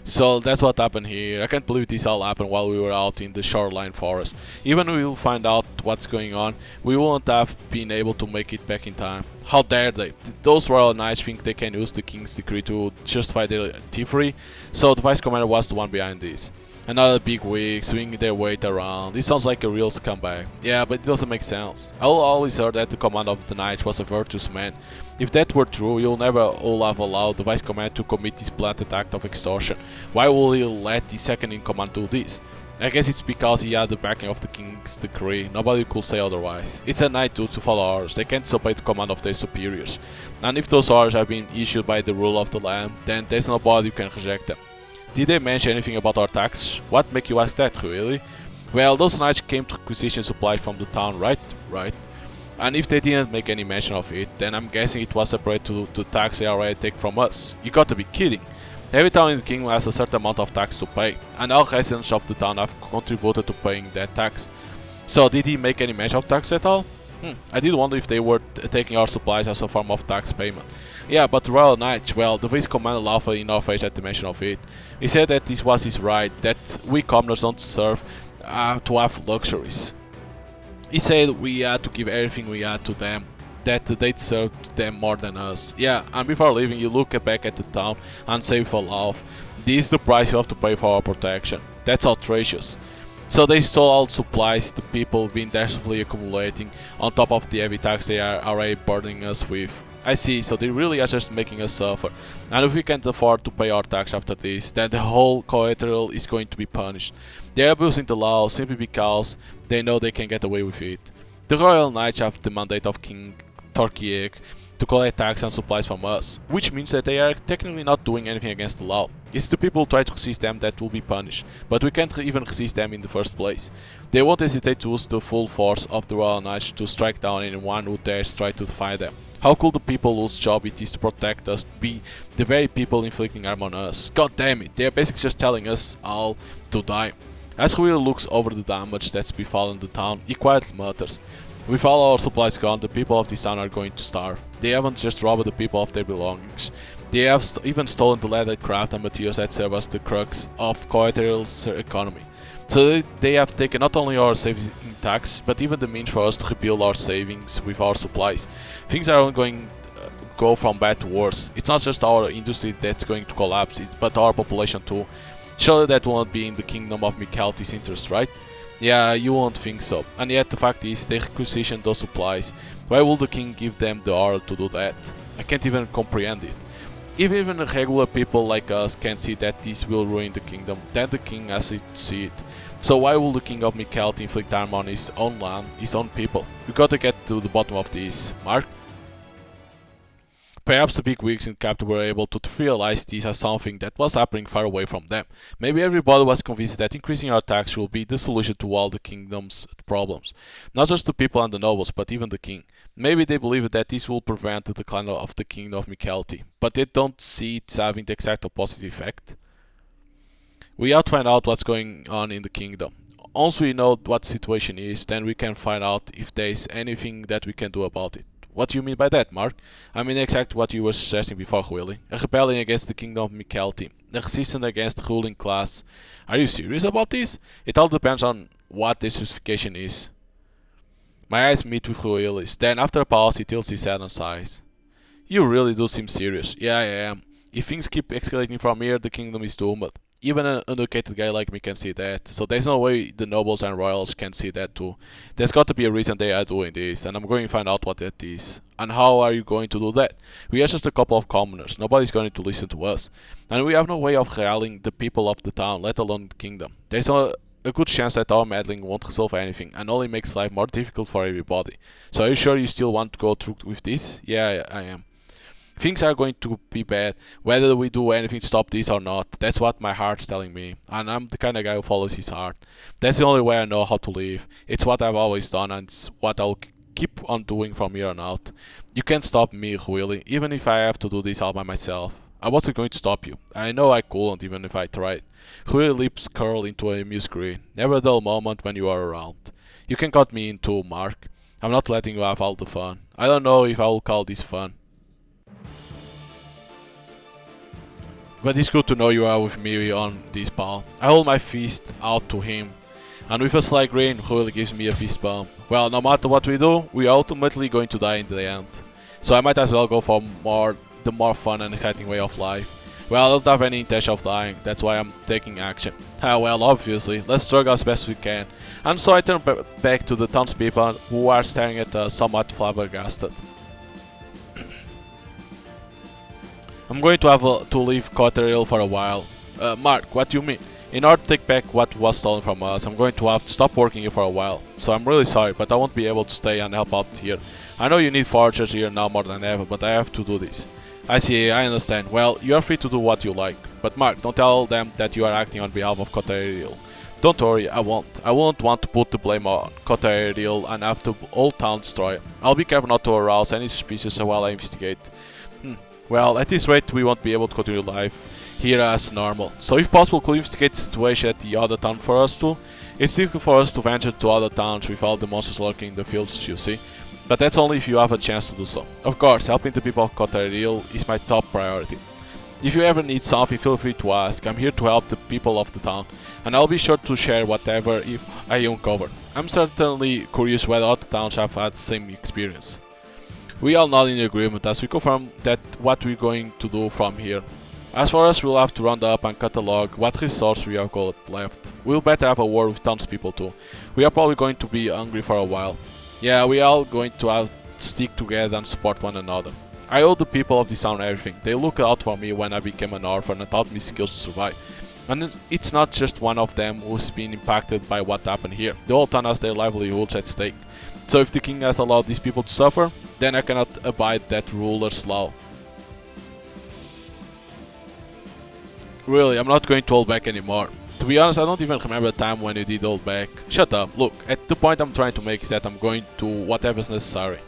Speaker 1: So that's what happened here. I can't believe this all happened while we were out in the shoreline forest. Even if we'll find out what's going on, we won't have been able to make it back in time. How dare they? Those Royal Knights think they can use the King's decree to justify their thievery, so the Vice Commander was the one behind this. Another big wig, swinging their weight around. This sounds like a real scumbag. Yeah, but it doesn't make sense. I always heard that the Commander of the Knights was a virtuous man. If that were true, you'll never all have allowed the Vice Commander to commit this blatant act of extortion. Why will he let the second in command do this? I guess it's because he had the backing of the King's decree. Nobody could say otherwise. It's a Knight duty to follow orders. They can't disobey the command of their superiors. And if those orders have been issued by the rule of the land, then there's nobody who can reject them. Did they mention anything about our tax? What make you ask that, really? Well, those Knights came to requisition supplies from the town, right? Right. And if they didn't make any mention of it, then I'm guessing it was separate to the tax they already take from us. You got to be kidding. Every town in the kingdom has a certain amount of tax to pay, and all residents of the town have contributed to paying that tax. So did he make any mention of tax at all? I did wonder if they were taking our supplies as a form of tax payment. Yeah, but the Royal Knights, well, the Vice Commander laughed in our face at the mention of it. He said that this was his right, that we commoners don't deserve to have luxuries. He said we had to give everything we had to them, that they deserved them more than us. Yeah, and before leaving, you look back at the town and say with a laugh, this is the price you have to pay for our protection. That's outrageous. So they stole all supplies the people been desperately accumulating on top of the heavy tax they are already burdening us with. I see, so they really are just making us suffer. And if we can't afford to pay our tax after this, then the whole collateral is going to be punished. They are abusing the law simply because they know they can get away with it. The Royal Knights have the mandate of King Torquiek to collect tax and supplies from us, which means that they are technically not doing anything against the law. It's the people who try to resist them that will be punished, but we can't even resist them in the first place. They won't hesitate to use the full force of the Royal Knights to strike down anyone who dares try to defy them. How could the people whose job it is to protect us be the very people inflicting harm on us? God damn it, they are basically just telling us all to die. As Ruili looks over the damage that's befallen the town, he quietly mutters, "With all our supplies gone, the people of this town are going to starve. They haven't just robbed the people of their belongings. They have even stolen the leather, craft and materials that serve as the crux of Coeteril's economy. So they have taken not only our savings tax, but even the means for us to rebuild our savings with our supplies. Things are going to go from bad to worse. It's not just our industry that's going to collapse, but our population too. Surely that won't be in the kingdom of Michalti's interest, right? Yeah, you won't think so. And yet the fact is, they requisition those supplies. Why would the king give them the order to do that? I can't even comprehend it. If even regular people like us can see that this will ruin the kingdom, then the king has to see it. So why will the king of Michalti inflict harm on his own land, his own people? We gotta get to the bottom of this, Mark. Perhaps the big wigs in the capital were able to realize this as something that was happening far away from them. Maybe everybody was convinced that increasing our tax will be the solution to all the kingdom's problems. Not just the people and the nobles, but even the king. Maybe they believe that this will prevent the decline of the kingdom of Michalti, but they don't see it having the exact opposite effect. We have to find out what's going on in the kingdom. Once we know what the situation is, then we can find out if there is anything that we can do about it. What do you mean by that, Mark? I mean exactly what you were suggesting before, Ruili. A rebellion against the kingdom of Michalti. A resistance against the ruling class. Are you serious about this? It all depends on what the justification is. My eyes meet with Ruili's. Then after a pause he tilts his head and sighs. You really do seem serious. Yeah, I am. If things keep escalating from here, the kingdom is doomed. Even an uneducated guy like me can see that, so there's no way the nobles and royals can see that too. There's got to be a reason they are doing this, and I'm going to find out what that is. And how are you going to do that? We are just a couple of commoners, nobody's going to listen to us. And we have no way of rallying the people of the town, let alone the kingdom. There's a good chance that our meddling won't resolve anything, and only makes life more difficult for everybody. So are you sure you still want to go through with this? Yeah, I am. Things are going to be bad, whether we do anything to stop this or not. That's what my heart's telling me, and I'm the kind of guy who follows his heart. That's the only way I know how to live. It's what I've always done, and it's what I'll keep on doing from here on out. You can't stop me, Ruili, even if I have to do this all by myself. I wasn't going to stop you. I know I couldn't, even if I tried. Ruili's lips curl into a amused grin. Never a dull moment when you are around. You can cut me in too, Mark. I'm not letting you have all the fun. I don't know if I will call this fun. But it's good to know you are with me on this, pal. I hold my fist out to him, and with a slight grin, Ruili gives me a fist bump. Well, no matter what we do, we are ultimately going to die in the end. So I might as well go for the more fun and exciting way of life. Well, I don't have any intention of dying, that's why I'm taking action. Well, obviously, let's struggle as best we can. And so I turn back to the townspeople who are staring at us somewhat flabbergasted. I'm going to have to leave Coeteril for a while. Mark, what do you mean? In order to take back what was stolen from us, I'm going to have to stop working here for a while. So I'm really sorry, but I won't be able to stay and help out here. I know you need foragers here now more than ever, but I have to do this. I see, I understand. Well, you are free to do what you like. But Mark, don't tell them that you are acting on behalf of Coeteril. Don't worry, I won't. I won't want to put the blame on Coeteril and have the whole town destroyed. I'll be careful not to arouse any suspicions while I investigate. Well, at this rate we won't be able to continue life here as normal. So if possible, could you investigate the situation at the other town for us too? It's difficult for us to venture to other towns with all the monsters lurking in the fields, you see. But that's only if you have a chance to do so. Of course, helping the people of Coeteril is my top priority. If you ever need something, feel free to ask. I'm here to help the people of the town, and I'll be sure to share whatever I uncover. I'm certainly curious whether other towns have had the same experience. We all nod in agreement as we confirm that what we're going to do from here. As for us, we'll have to round up and catalog what resources we have got left. We'll better have a war with townspeople too. We are probably going to be hungry for a while. Yeah, we are all going to have to stick together and support one another. I owe the people of this town everything. They looked out for me when I became an orphan and taught me skills to survive. And it's not just one of them who's been impacted by what happened here. The whole town has their livelihoods at stake. So if the king has allowed these people to suffer, then I cannot abide that ruler's law. Really, I'm not going to hold back anymore. To be honest, I don't even remember the time when you did hold back. Shut up. Look, at the point I'm trying to make is that I'm going to whatever's necessary.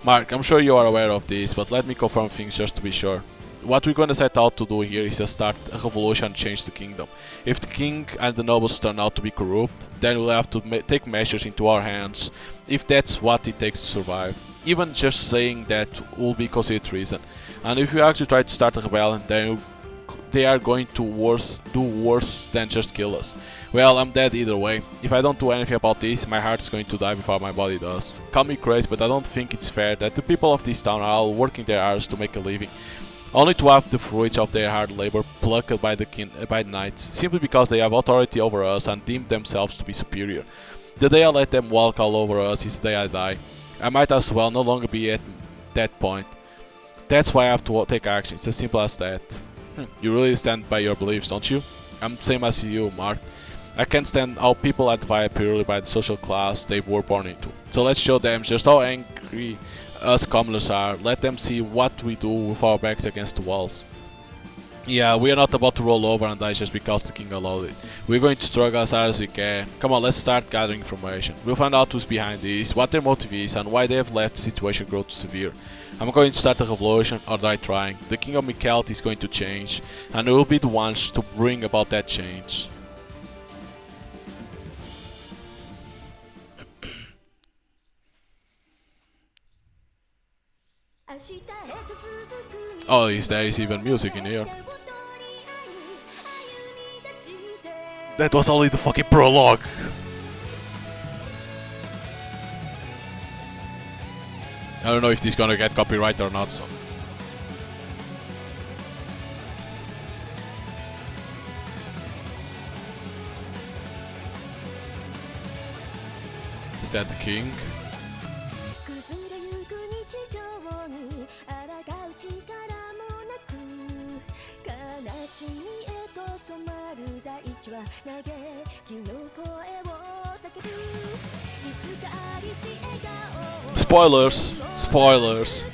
Speaker 1: Mark, I'm sure you are aware of this, but let me confirm things just to be sure. What we're going to set out to do here is to start a revolution and change the kingdom. If the king and the nobles turn out to be corrupt, then we'll have to take measures into our hands, if that's what it takes to survive. Even just saying that will be considered treason. And if you actually try to start a rebellion, then they are going to do worse than just kill us. Well, I'm dead either way. If I don't do anything about this, my heart is going to die before my body does. Call me crazy, but I don't think it's fair that the people of this town are all working their arse to make a living, only to have the fruits of their hard labor plucked by the knights, simply because they have authority over us and deem themselves to be superior. The day I let them walk all over us is the day I die. I might as well no longer be at that point. That's why I have to take action. It's as simple as that. You really stand by your beliefs, don't you? I'm the same as you, Mark. I can't stand how people are divided purely by the social class they were born into. So let's show them just how angry us commoners are. Let them see what we do with our backs against the walls. Yeah, we are not about to roll over and die just because the king allowed it. We're going to struggle as hard as we can. Come on, let's start gathering information. We'll find out who's behind this, what their motive is, and why they have let the situation grow too severe. I'm going to start a revolution or die trying. The king of Mikelt is going to change, and we will be the ones to bring about that change. Oh, there is even music in here. That was only the fucking prologue. I don't know if this is gonna get copyright or not, so. Is that the king? Spoilers! Spoilers!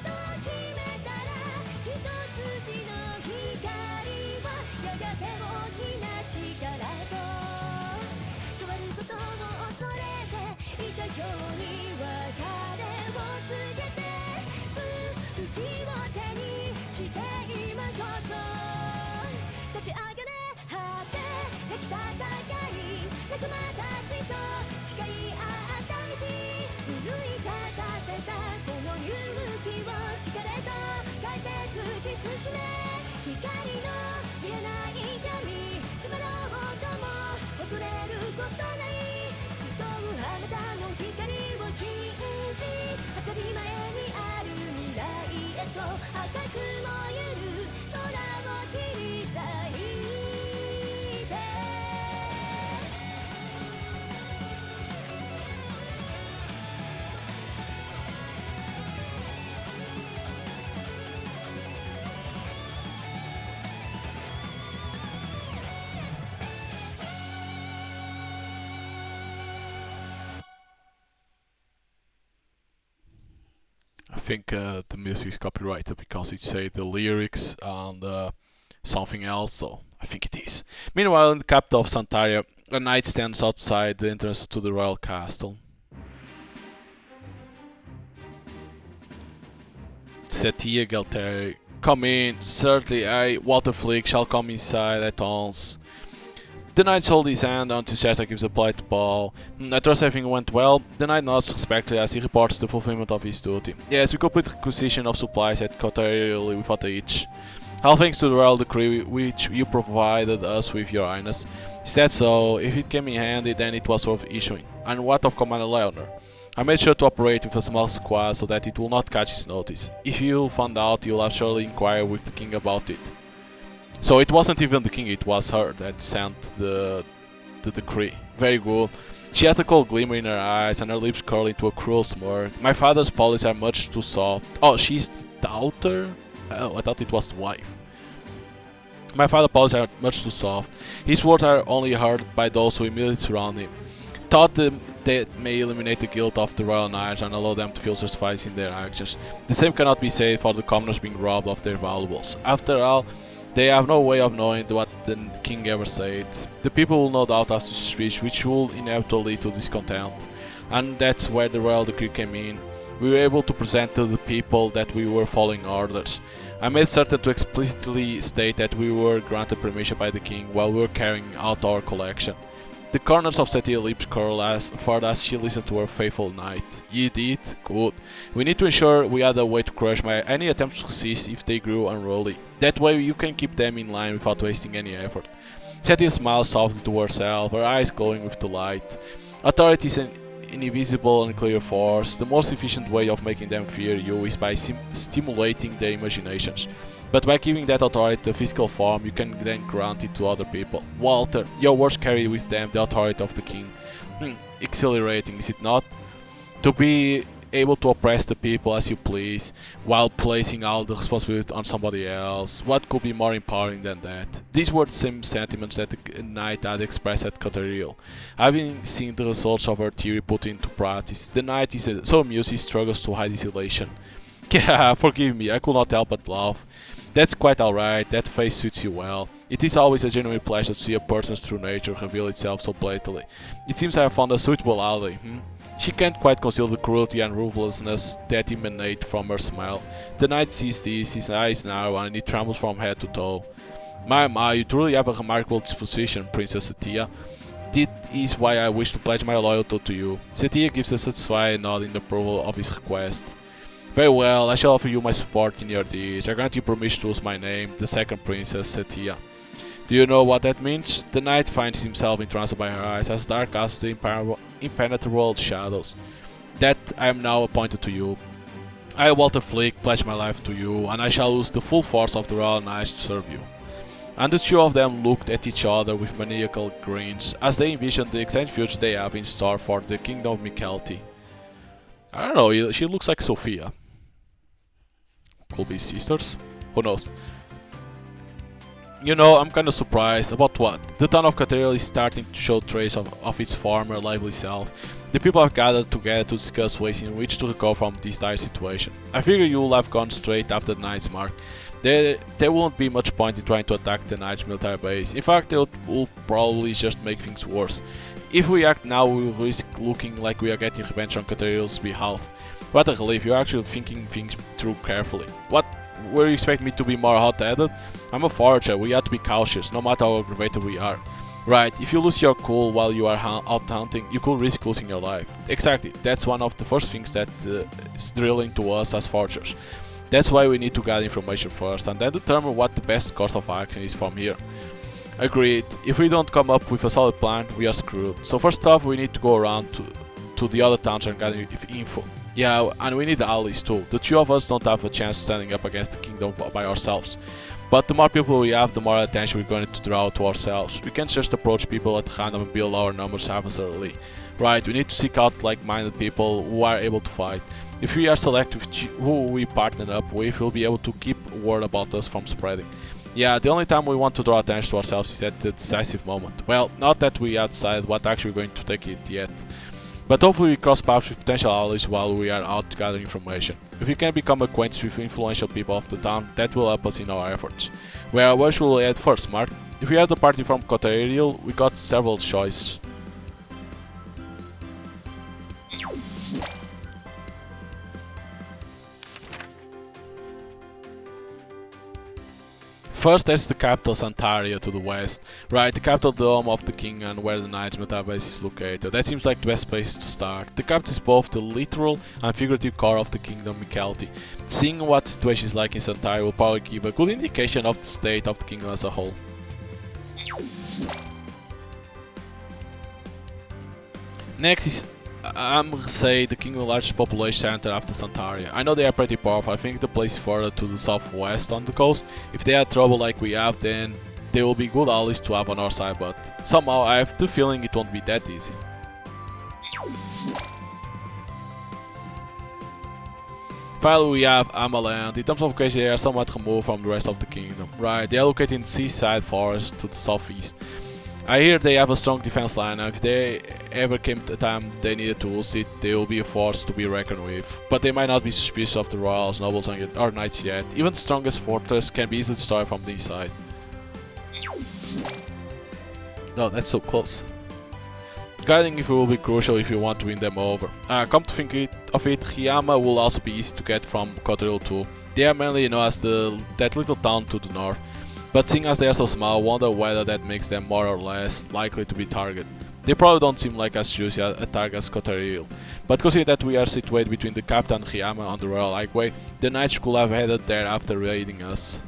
Speaker 1: I think the music is copyrighted because it say the lyrics and something else, so I think it is. Meanwhile, in the capital of Santaria, a knight stands outside the entrance to the royal castle. Sophia Galteri, come in. Certainly, I, Walter Flick, shall come inside at once. The knight holds his hand until Chester gives a polite bow. I trust everything went well. The knight nods respectfully as he reports the fulfillment of his duty. Yes, we complete requisition of supplies at Cotarili without a hitch. All thanks to the royal decree which you provided us with, your highness. Is that so? If it came in handy, then it was worth issuing. And what of Commander Leonard? I made sure to operate with a small squad so that it will not catch his notice. If you found out, you'll have surely inquire with the king about it. So it wasn't even the king, it was her that sent the decree. Very good. She has a cold glimmer in her eyes and her lips curl into a cruel smirk. My father's policies are much too soft. Oh, she's the daughter? Oh, I thought it was the wife. My father's policies are much too soft. His words are only heard by those who immediately surround him. Thought that may eliminate the guilt of the royal knights and allow them to feel justified in their actions. The same cannot be said for the commoners being robbed of their valuables. After all, they have no way of knowing what the king ever said. The people will no doubt ask his speech, which will inevitably lead to discontent. And that's where the royal decree came in. We were able to present to the people that we were following orders. I made certain to explicitly state that we were granted permission by the king while we were carrying out our collection. The corners of Sophia's lips curled as she listened to her faithful knight. You did? Good. We need to ensure we had a way to crush any attempts to resist if they grew unruly. That way you can keep them in line without wasting any effort. Sophi'a smiled softly to herself, her eyes glowing with delight. Authority is an invisible and clear force. The most efficient way of making them fear you is by stimulating their imaginations. But by giving that authority a physical form, you can then grant it to other people. Walter, your words carry with them the authority of the king. Exhilarating, is it not? To be able to oppress the people as you please, while placing all the responsibility on somebody else. What could be more empowering than that? These were the same sentiments that the knight had expressed at Cathedral. Having seen the results of her theory put into practice, the knight is so amused he struggles to hide his elation. Yeah, forgive me, I could not help but laugh. That's quite alright, that face suits you well. It is always a genuine pleasure to see a person's true nature reveal itself so blatantly. It seems I have found a suitable ally, She can't quite conceal the cruelty and ruthlessness that emanate from her smile. The knight sees this, his eyes narrow, and he trembles from head to toe. My, you truly have a remarkable disposition, Princess Sophia. That is why I wish to pledge my loyalty to you. Sophia gives a satisfied nod in approval of his request. Very well, I shall offer you my support in your deeds. I grant you permission to use my name, the second Princess Sophia. Do you know what that means? The knight finds himself entranced by her eyes, as dark as the impenetrable shadows. That I am now appointed to you. I, Walter Flick, pledge my life to you, and I shall use the full force of the royal knights to serve you. And the two of them looked at each other with maniacal grins, as they envisioned the exact future they have in store for the kingdom of Mikelti. I don't know, she looks like Sophia. Could be sisters? Who knows? You know, I'm kinda surprised. About what? The town of Cathedral is starting to show traces of its former lively self. The people have gathered together to discuss ways in which to recover from this dire situation. I figure you will have gone straight after the Knight's Mark. There won't be much point in trying to attack the Knight's military base. In fact, it will probably just make things worse. If we act now, we will risk looking like we are getting revenge on Cathedral's behalf. What a relief, you're actually thinking things through carefully. What? Where you expect me to be more hot-headed? I'm a forager, we have to be cautious, no matter how aggravated we are. Right, if you lose your cool while you are out hunting, you could risk losing your life. Exactly, that's one of the first things that is drilling to us as foragers. That's why we need to gather information first, and then determine what the best course of action is from here. Agreed, if we don't come up with a solid plan, we are screwed. So first off, we need to go around to the other towns and gather info. Yeah, and we need allies too. The two of us don't have a chance standing up against the kingdom by ourselves. But the more people we have, the more attention we're going to draw to ourselves. We can't just approach people at random and build our numbers unnecessarily. Right, we need to seek out like-minded people who are able to fight. If we are selective who we partner up with, we'll be able to keep word about us from spreading. Yeah, the only time we want to draw attention to ourselves is at the decisive moment. Well, not that we have decided what action we're going to take it yet. But hopefully we cross paths with potential allies while we are out gathering information. If we can become acquainted with influential people of the town, that will help us in our efforts. Well, where should we head first, Mark? If we have the party from Cathedral, we got several choices. First, there's the capital Santaria to the west. Right, the capital dome of the king and where the Knight's military base is located. That seems like the best place to start. The capital is both the literal and figurative core of the kingdom Mikelti. Seeing what the situation is like in Santaria will probably give a good indication of the state of the kingdom as a whole. Next is say the kingdom's largest population center after Santaria. I know they are pretty powerful. I think the place is further to the southwest on the coast. If they had trouble like we have, then they will be good allies to have on our side, but somehow I have the feeling it won't be that easy. Finally, we have Amaland. In terms of location, they are somewhat removed from the rest of the kingdom. Right, they are located in Seaside Forest to the southeast. I hear they have a strong defense line, and if they ever came to a time they needed to lose it, they will be a force to be reckoned with. But they might not be suspicious of the royals, nobles, or knights yet. Even the strongest fortress can be easily destroyed from the inside. No, that's so close. Guiding if it will be crucial if you want to win them over. Come to think of it, Riyama will also be easy to get from Kotoril too. They are mainly known as that little town to the north, but seeing as they are so small, I wonder whether that makes them more or less likely to be targeted. They probably don't seem like as juicy a target as Kotoril, but considering that we are situated between the capital and Riyama on the Royal Highway, the knights could have headed there after raiding us.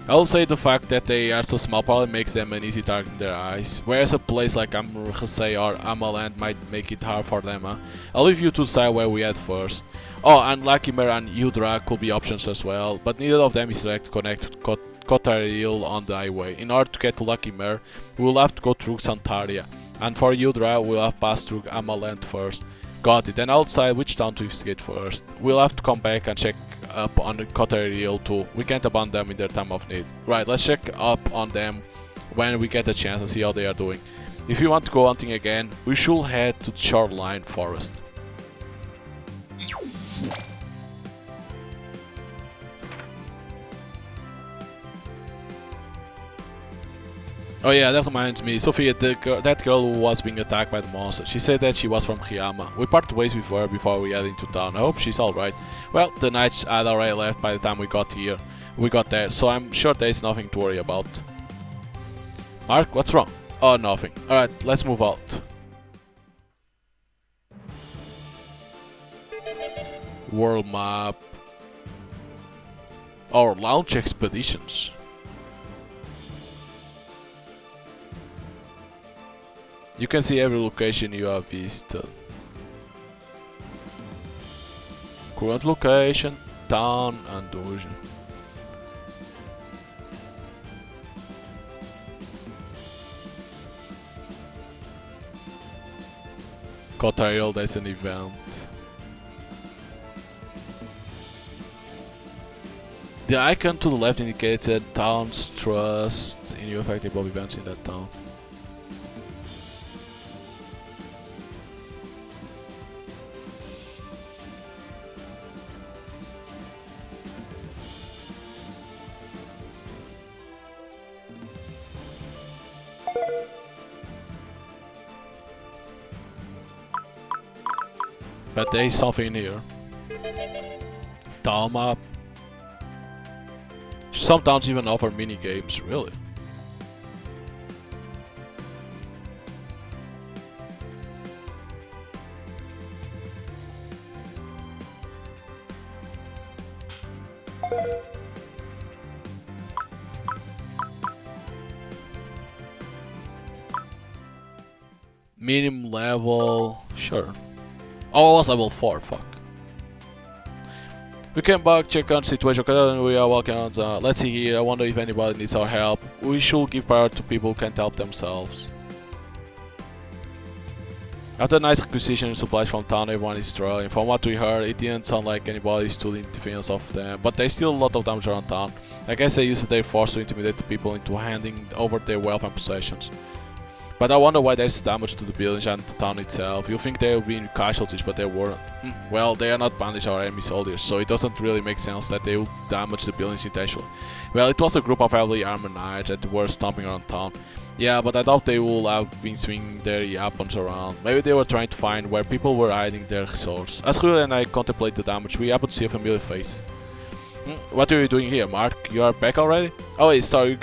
Speaker 1: I will say the fact that they are so small probably makes them an easy target in their eyes, whereas a place like Amrhasei or Amaland might make it hard for them. I'll leave you to decide where we head first. Oh, and Lucky Mare and Udra could be options as well, but neither of them is direct to connect to Kotaril on the highway. In order to get to Lucky Mare, we'll have to go through Santaria, and for Udra we'll have passed through Amaland first. Got it, and outside which town to investigate first. We'll have to come back and check up on the Kotaril too. We can't abandon them in their time of need. Right, let's check up on them when we get a chance and see how they are doing. If you want to go hunting again, we should head to the Shoreline Forest. Oh yeah, that reminds me, Sophia, that girl who was being attacked by the monster, she said that she was from Riyama. We parted ways with her before we headed into town. I hope she's alright. Well, the knights had already left by the time we got there, so I'm sure there's nothing to worry about. Mark, what's wrong? Oh, nothing. Alright, let's move out. World map. Our launch expeditions. You can see every location you have visited. Current location, town and dungeon. Kotaril, that's an event. The icon to the left indicates that town's trust in new effective events in that town. But there is something here. Town map. Some towns even offer mini-games, really. Minimum level, sure. Oh, I was level 4, fuck. We came back, check on the situation, and we are walking on the... Let's see here, I wonder if anybody needs our help. We should give priority to people who can't help themselves. After a nice acquisition of supplies from town, everyone is struggling. From what we heard, it didn't sound like anybody stood in defense of them, but there's still a lot of damage around town. I guess they used their force to intimidate the people into handing over their wealth and possessions. But I wonder why there's damage to the buildings and the town itself. You think there will be casualties, but there weren't. Well, they are not bandits or enemy soldiers, so it doesn't really make sense that they will damage the buildings intentionally. Well, it was a group of heavily armored knights that were stomping around town. Yeah, but I doubt they will have been swinging their weapons around. Maybe they were trying to find where people were hiding their resources. As Ruili and I contemplate the damage, we happen to see a familiar face. What are you doing here, Mark? You are back already? Oh wait, sorry,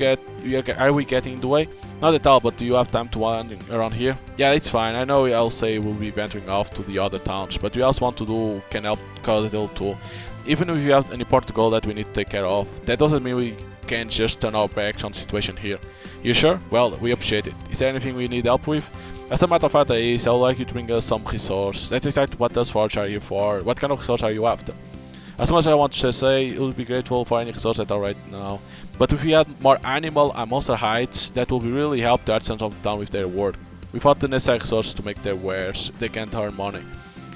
Speaker 1: are we getting in the way? Not at all, but do you have time to wander around here? Yeah, it's fine. I know I'll say we'll be venturing off to the other towns, but we also want to do can help Causadil too. Even if you have an important goal that we need to take care of, that doesn't mean we can just turn our backs on the situation here. You sure? Well, we appreciate it. Is there anything we need help with? As a matter of fact, I would like you to bring us some resource. That's exactly what those forge are here for. What kind of resource are you after? As much as I want to say, it would be grateful for any resources that are right now. But if we had more animal and monster hides, that would really help the artisans of the town with their work. Without the necessary resources to make their wares, they can't earn money.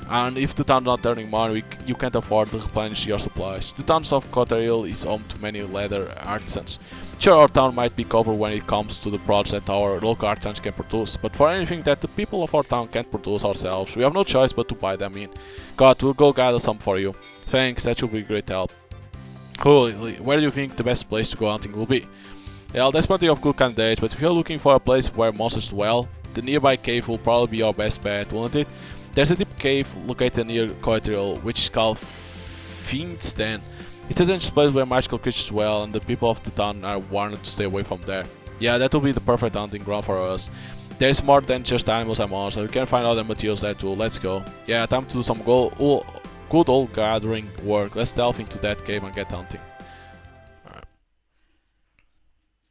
Speaker 1: And if the town is not earning money, you can't afford to replenish your supplies. The town of Cotterhill is home to many leather artisans. Sure, our town might be covered when it comes to the products that our local artisans can produce, but for anything that the people of our town can't produce ourselves, we have no choice but to buy them in. God, we'll go gather some for you. Thanks, that should be great help. Cool, where do you think the best place to go hunting will be? Well, there's plenty of good candidates, but if you're looking for a place where monsters dwell, the nearby cave will probably be your best bet, won't it? There's a deep cave located near Coetriol, which is called Fiend's Den. It's a dangerous place where magical creatures dwell, and the people of the town are warned to stay away from there. Yeah, that will be the perfect hunting ground for us. There's more than just animals and monsters, we can find other materials there too, let's go. Yeah, time to do some good old gathering work. Let's delve into that cave and get hunting. Alright.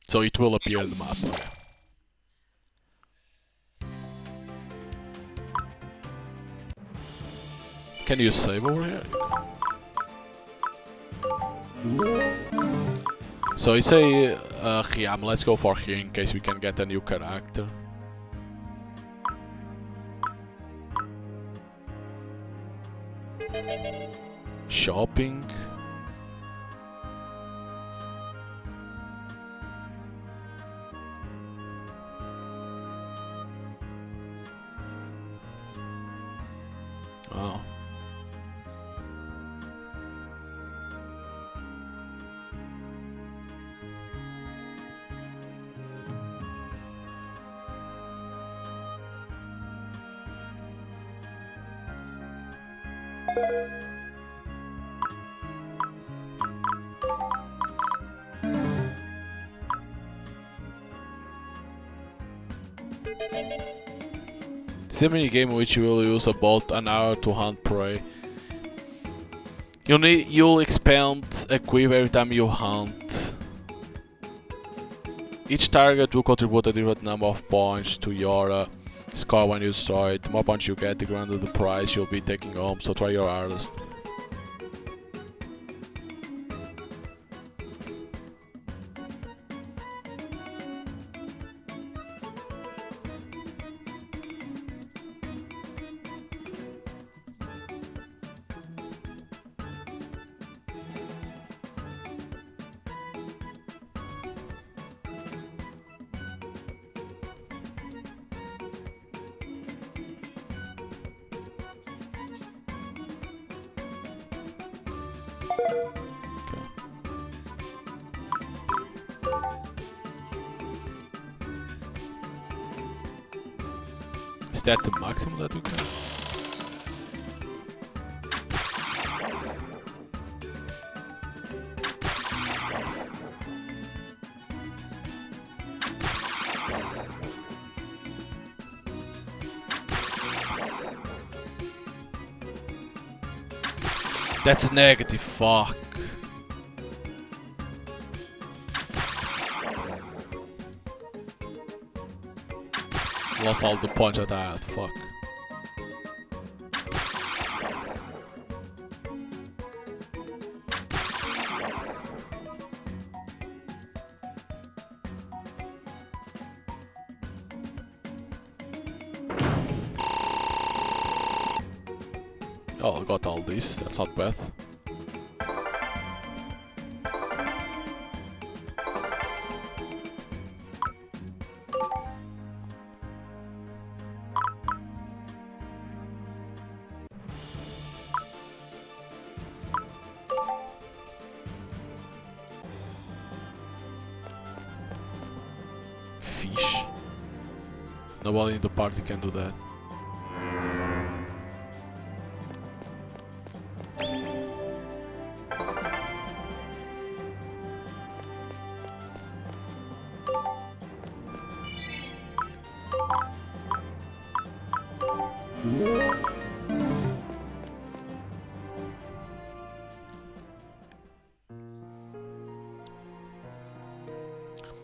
Speaker 1: So it will appear in the map. Okay. Can you save over here? So you say Riyama, let's go for here in case we can get a new character. Shopping. Oh. It's a mini game in which you will use about an hour to hunt prey. You'll expend a quiver every time you hunt. Each target will contribute a different number of points to your score when you destroy it. The more points you get, the grander the prize you'll be taking home, so try your hardest. Is that the maximum that we can? That's negative, fuck. Lost all the points that I had, fuck. Oh, I got all these, that's not bad. Fish. Nobody in the party can do that.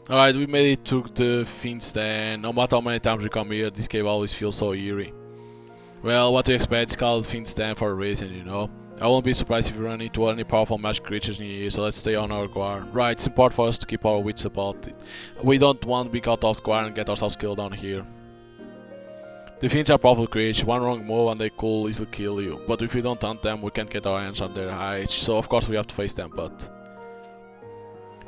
Speaker 1: Alright, we made it to the Fiend's Den. No matter how many times we come here, this cave always feels so eerie. Well, what do you expect? It's called Fiend's Den for a reason, you know. I won't be surprised if we run into any powerful magic creatures in here, so let's stay on our guard. Right, it's important for us to keep our wits about it. We don't want to be caught off guard and get ourselves killed down here. The fiends are powerful creatures, one wrong move and they could easily kill you. But if we don't hunt them, we can't get our hands on their hides, so of course we have to face them, but...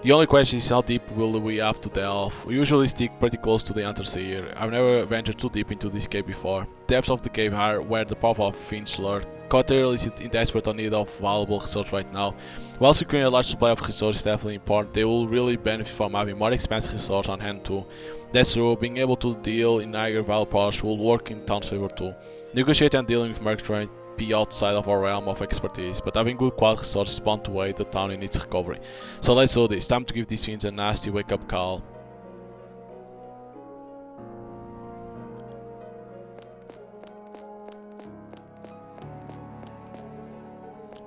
Speaker 1: The only question is how deep will we have to delve. We usually stick pretty close to the entrance here. I've never ventured too deep into this cave before. Depths of the cave are where the powerful fiends lurk. Collateral is in desperate need of valuable research right now. While securing a large supply of resources is definitely important, they will really benefit from having more expensive resources on hand too. That's true, being able to deal in higher value products will work in town's favor too. Negotiating and dealing with merchants might be outside of our realm of expertise, but having good quality resources is bound to aid the town in its recovery. So let's do this, time to give these fiends a nasty wake up call.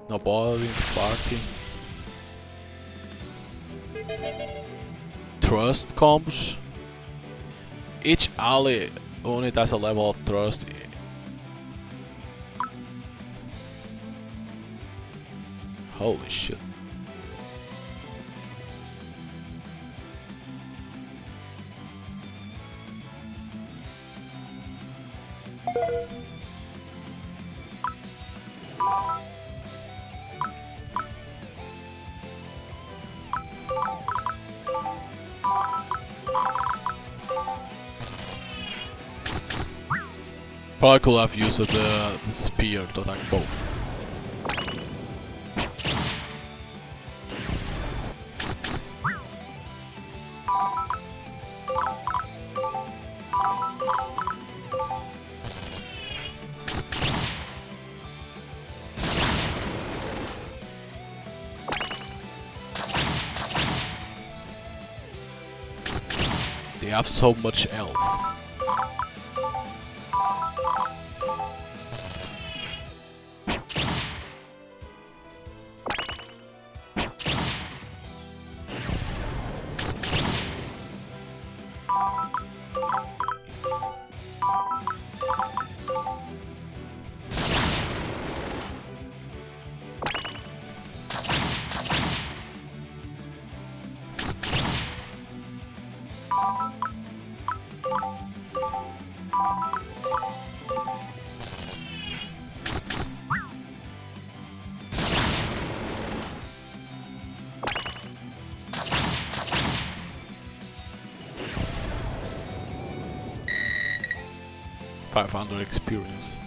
Speaker 1: Nobody in the party. Trust combs. Each ally unit has a level of trust. Holy shit. Probably could have used the spear to attack both. They have so much health. $500 experience.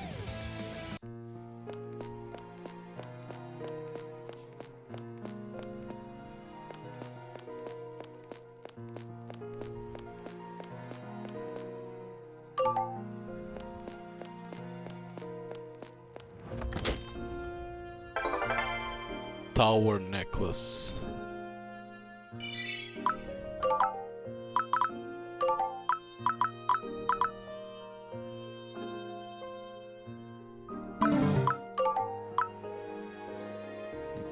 Speaker 1: Tower necklace.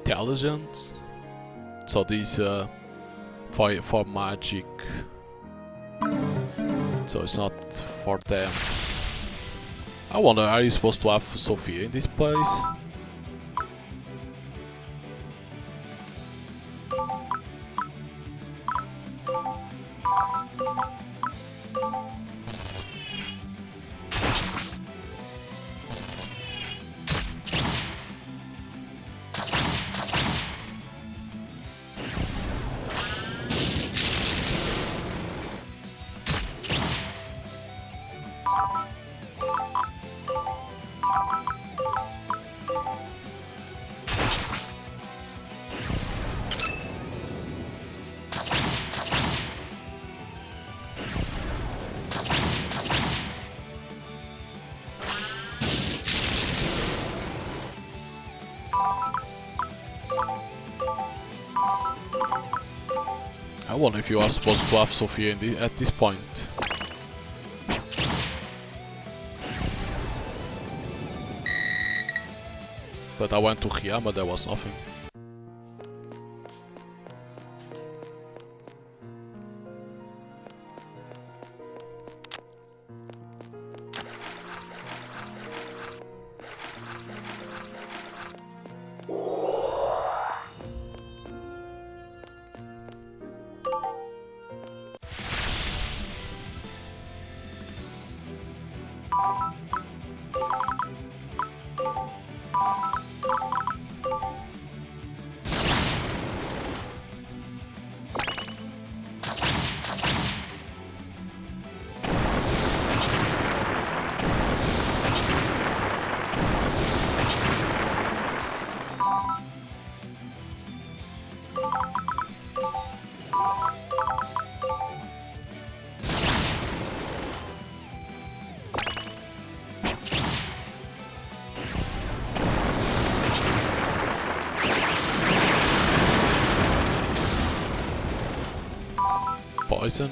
Speaker 1: Intelligence. So these for magic. So it's not for them. I wonder, are you supposed to have Sophia in this place? I wonder if you are supposed to have Sophia in at this point. But I went to Riyama, there was nothing. poison.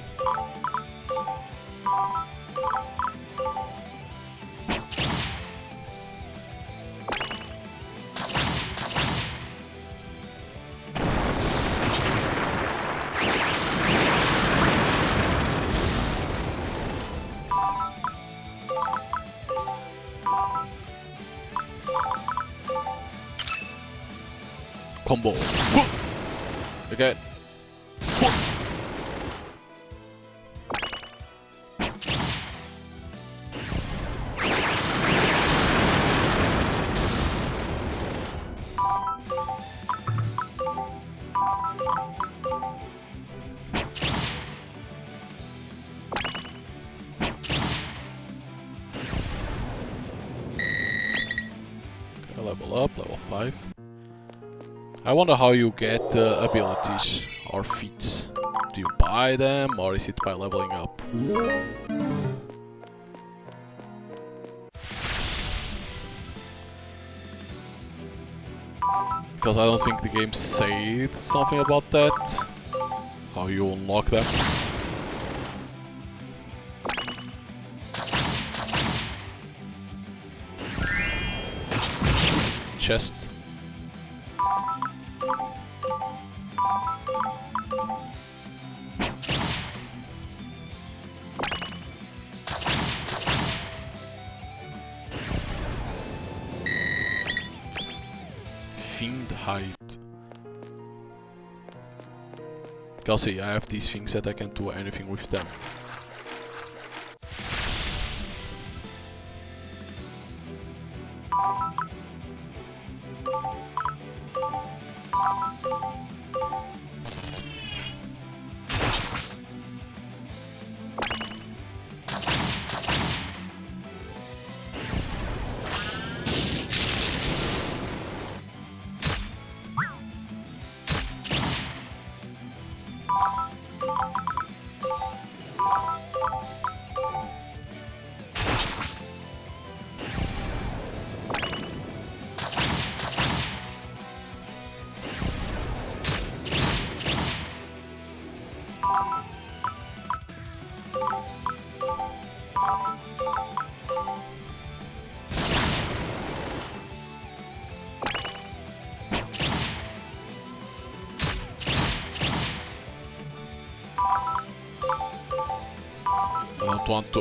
Speaker 1: Combo. Again. Okay, level up, level 5. I wonder how you get abilities or feats. Do you buy them or is it by leveling up? Because I don't think the game said something about that. How you unlock them. Chest. Fiend hide. Because see, I have these things that I can do anything with them.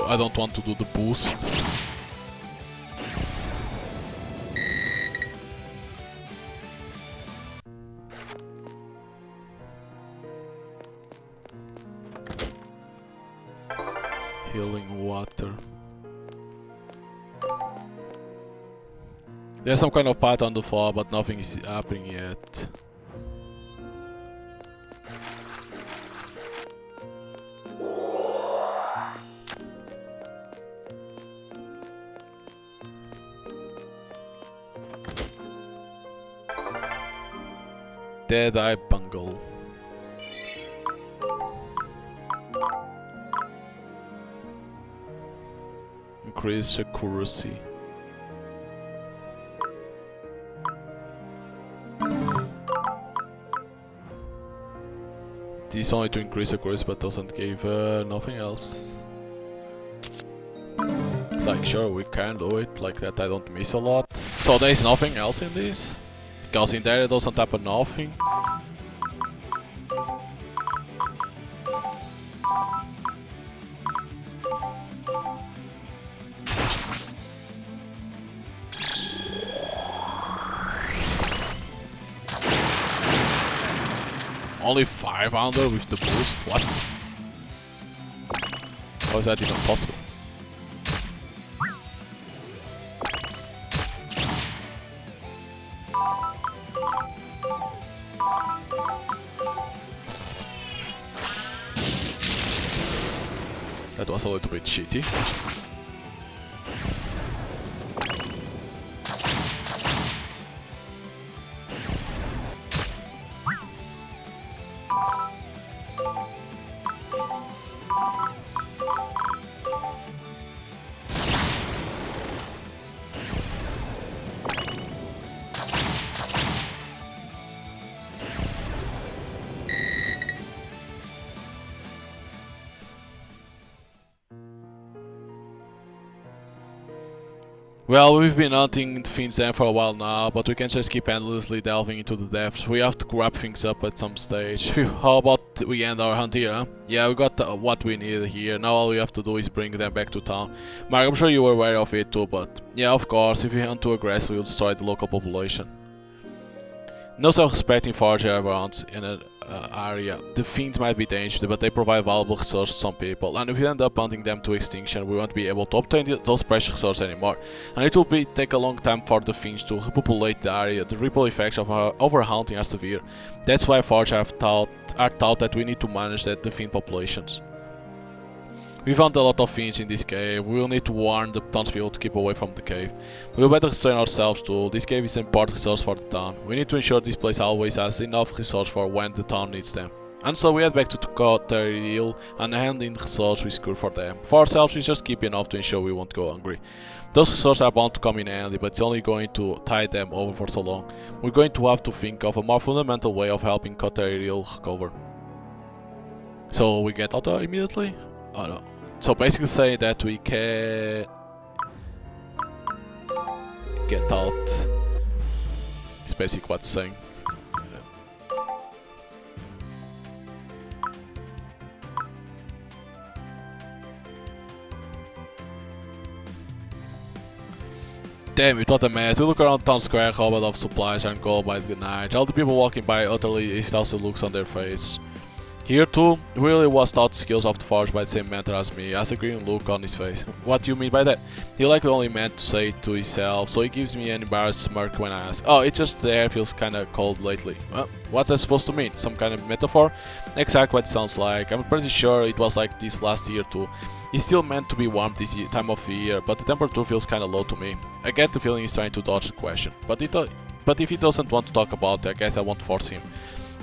Speaker 1: I don't want to do the boosts. Healing water. There's some kind of path on the floor, but nothing is happening yet. Dead-eye bungle. Increase accuracy. This only to increase accuracy, but doesn't give nothing else. It's like, sure, we can do it like that. I don't miss a lot. So there is nothing else in this. Because in there it doesn't happen nothing. Only 500 with the boost? What? How is that even possible? That was a little bit cheaty. Well, we've been hunting the Fiends Den for a while now, but we can't just keep endlessly delving into the depths. We have to wrap things up at some stage. Phew, how about we end our hunt here, huh? Yeah, we got what we need here. Now all we have to do is bring them back to town. Mark, I'm sure you were aware of it too, but yeah, of course, if we hunt too aggressively, we'll destroy the local population. No self-respecting forager ever hunts in an area. The fiends might be dangerous, but they provide valuable resources to some people, and if we end up hunting them to extinction, we won't be able to obtain those precious resources anymore, and it will take a long time for the fiends to repopulate the area. The ripple effects of our overhunting are severe. That's why foragers are taught that we need to manage the fiend populations. We found a lot of fiends in this cave. We will need to warn the townspeople to keep away from the cave. We will better restrain ourselves too. This cave is an important resource for the town. We need to ensure this place always has enough resource for when the town needs them. And so we head back to the Coterial and hand in the resources we secured for them. For ourselves, we just keep enough to ensure we won't go hungry. Those resources are bound to come in handy, but it's only going to tide them over for so long. We're going to have to think of a more fundamental way of helping Coterial recover. So we get out there immediately? Oh no. So basically saying that we can get out. It's basically what's saying. Damn it, what a mess. We look around the town square, covered of supplies and gold by the night. All the people walking by utterly exhausted looks on their face. Here too, Ruili was taught the skills of the forge by the same mentor as me, has a green look on his face. What do you mean by that? He likely only meant to say it to himself, so he gives me an embarrassed smirk when I ask. Oh, it's just the air feels kinda cold lately. What's that supposed to mean? Some kind of metaphor? Exactly what it sounds like. I'm pretty sure it was like this last year too. It's still meant to be warm this time of the year, but the temperature feels kinda low to me. I get the feeling he's trying to dodge the question, but if he doesn't want to talk about it, I guess I won't force him.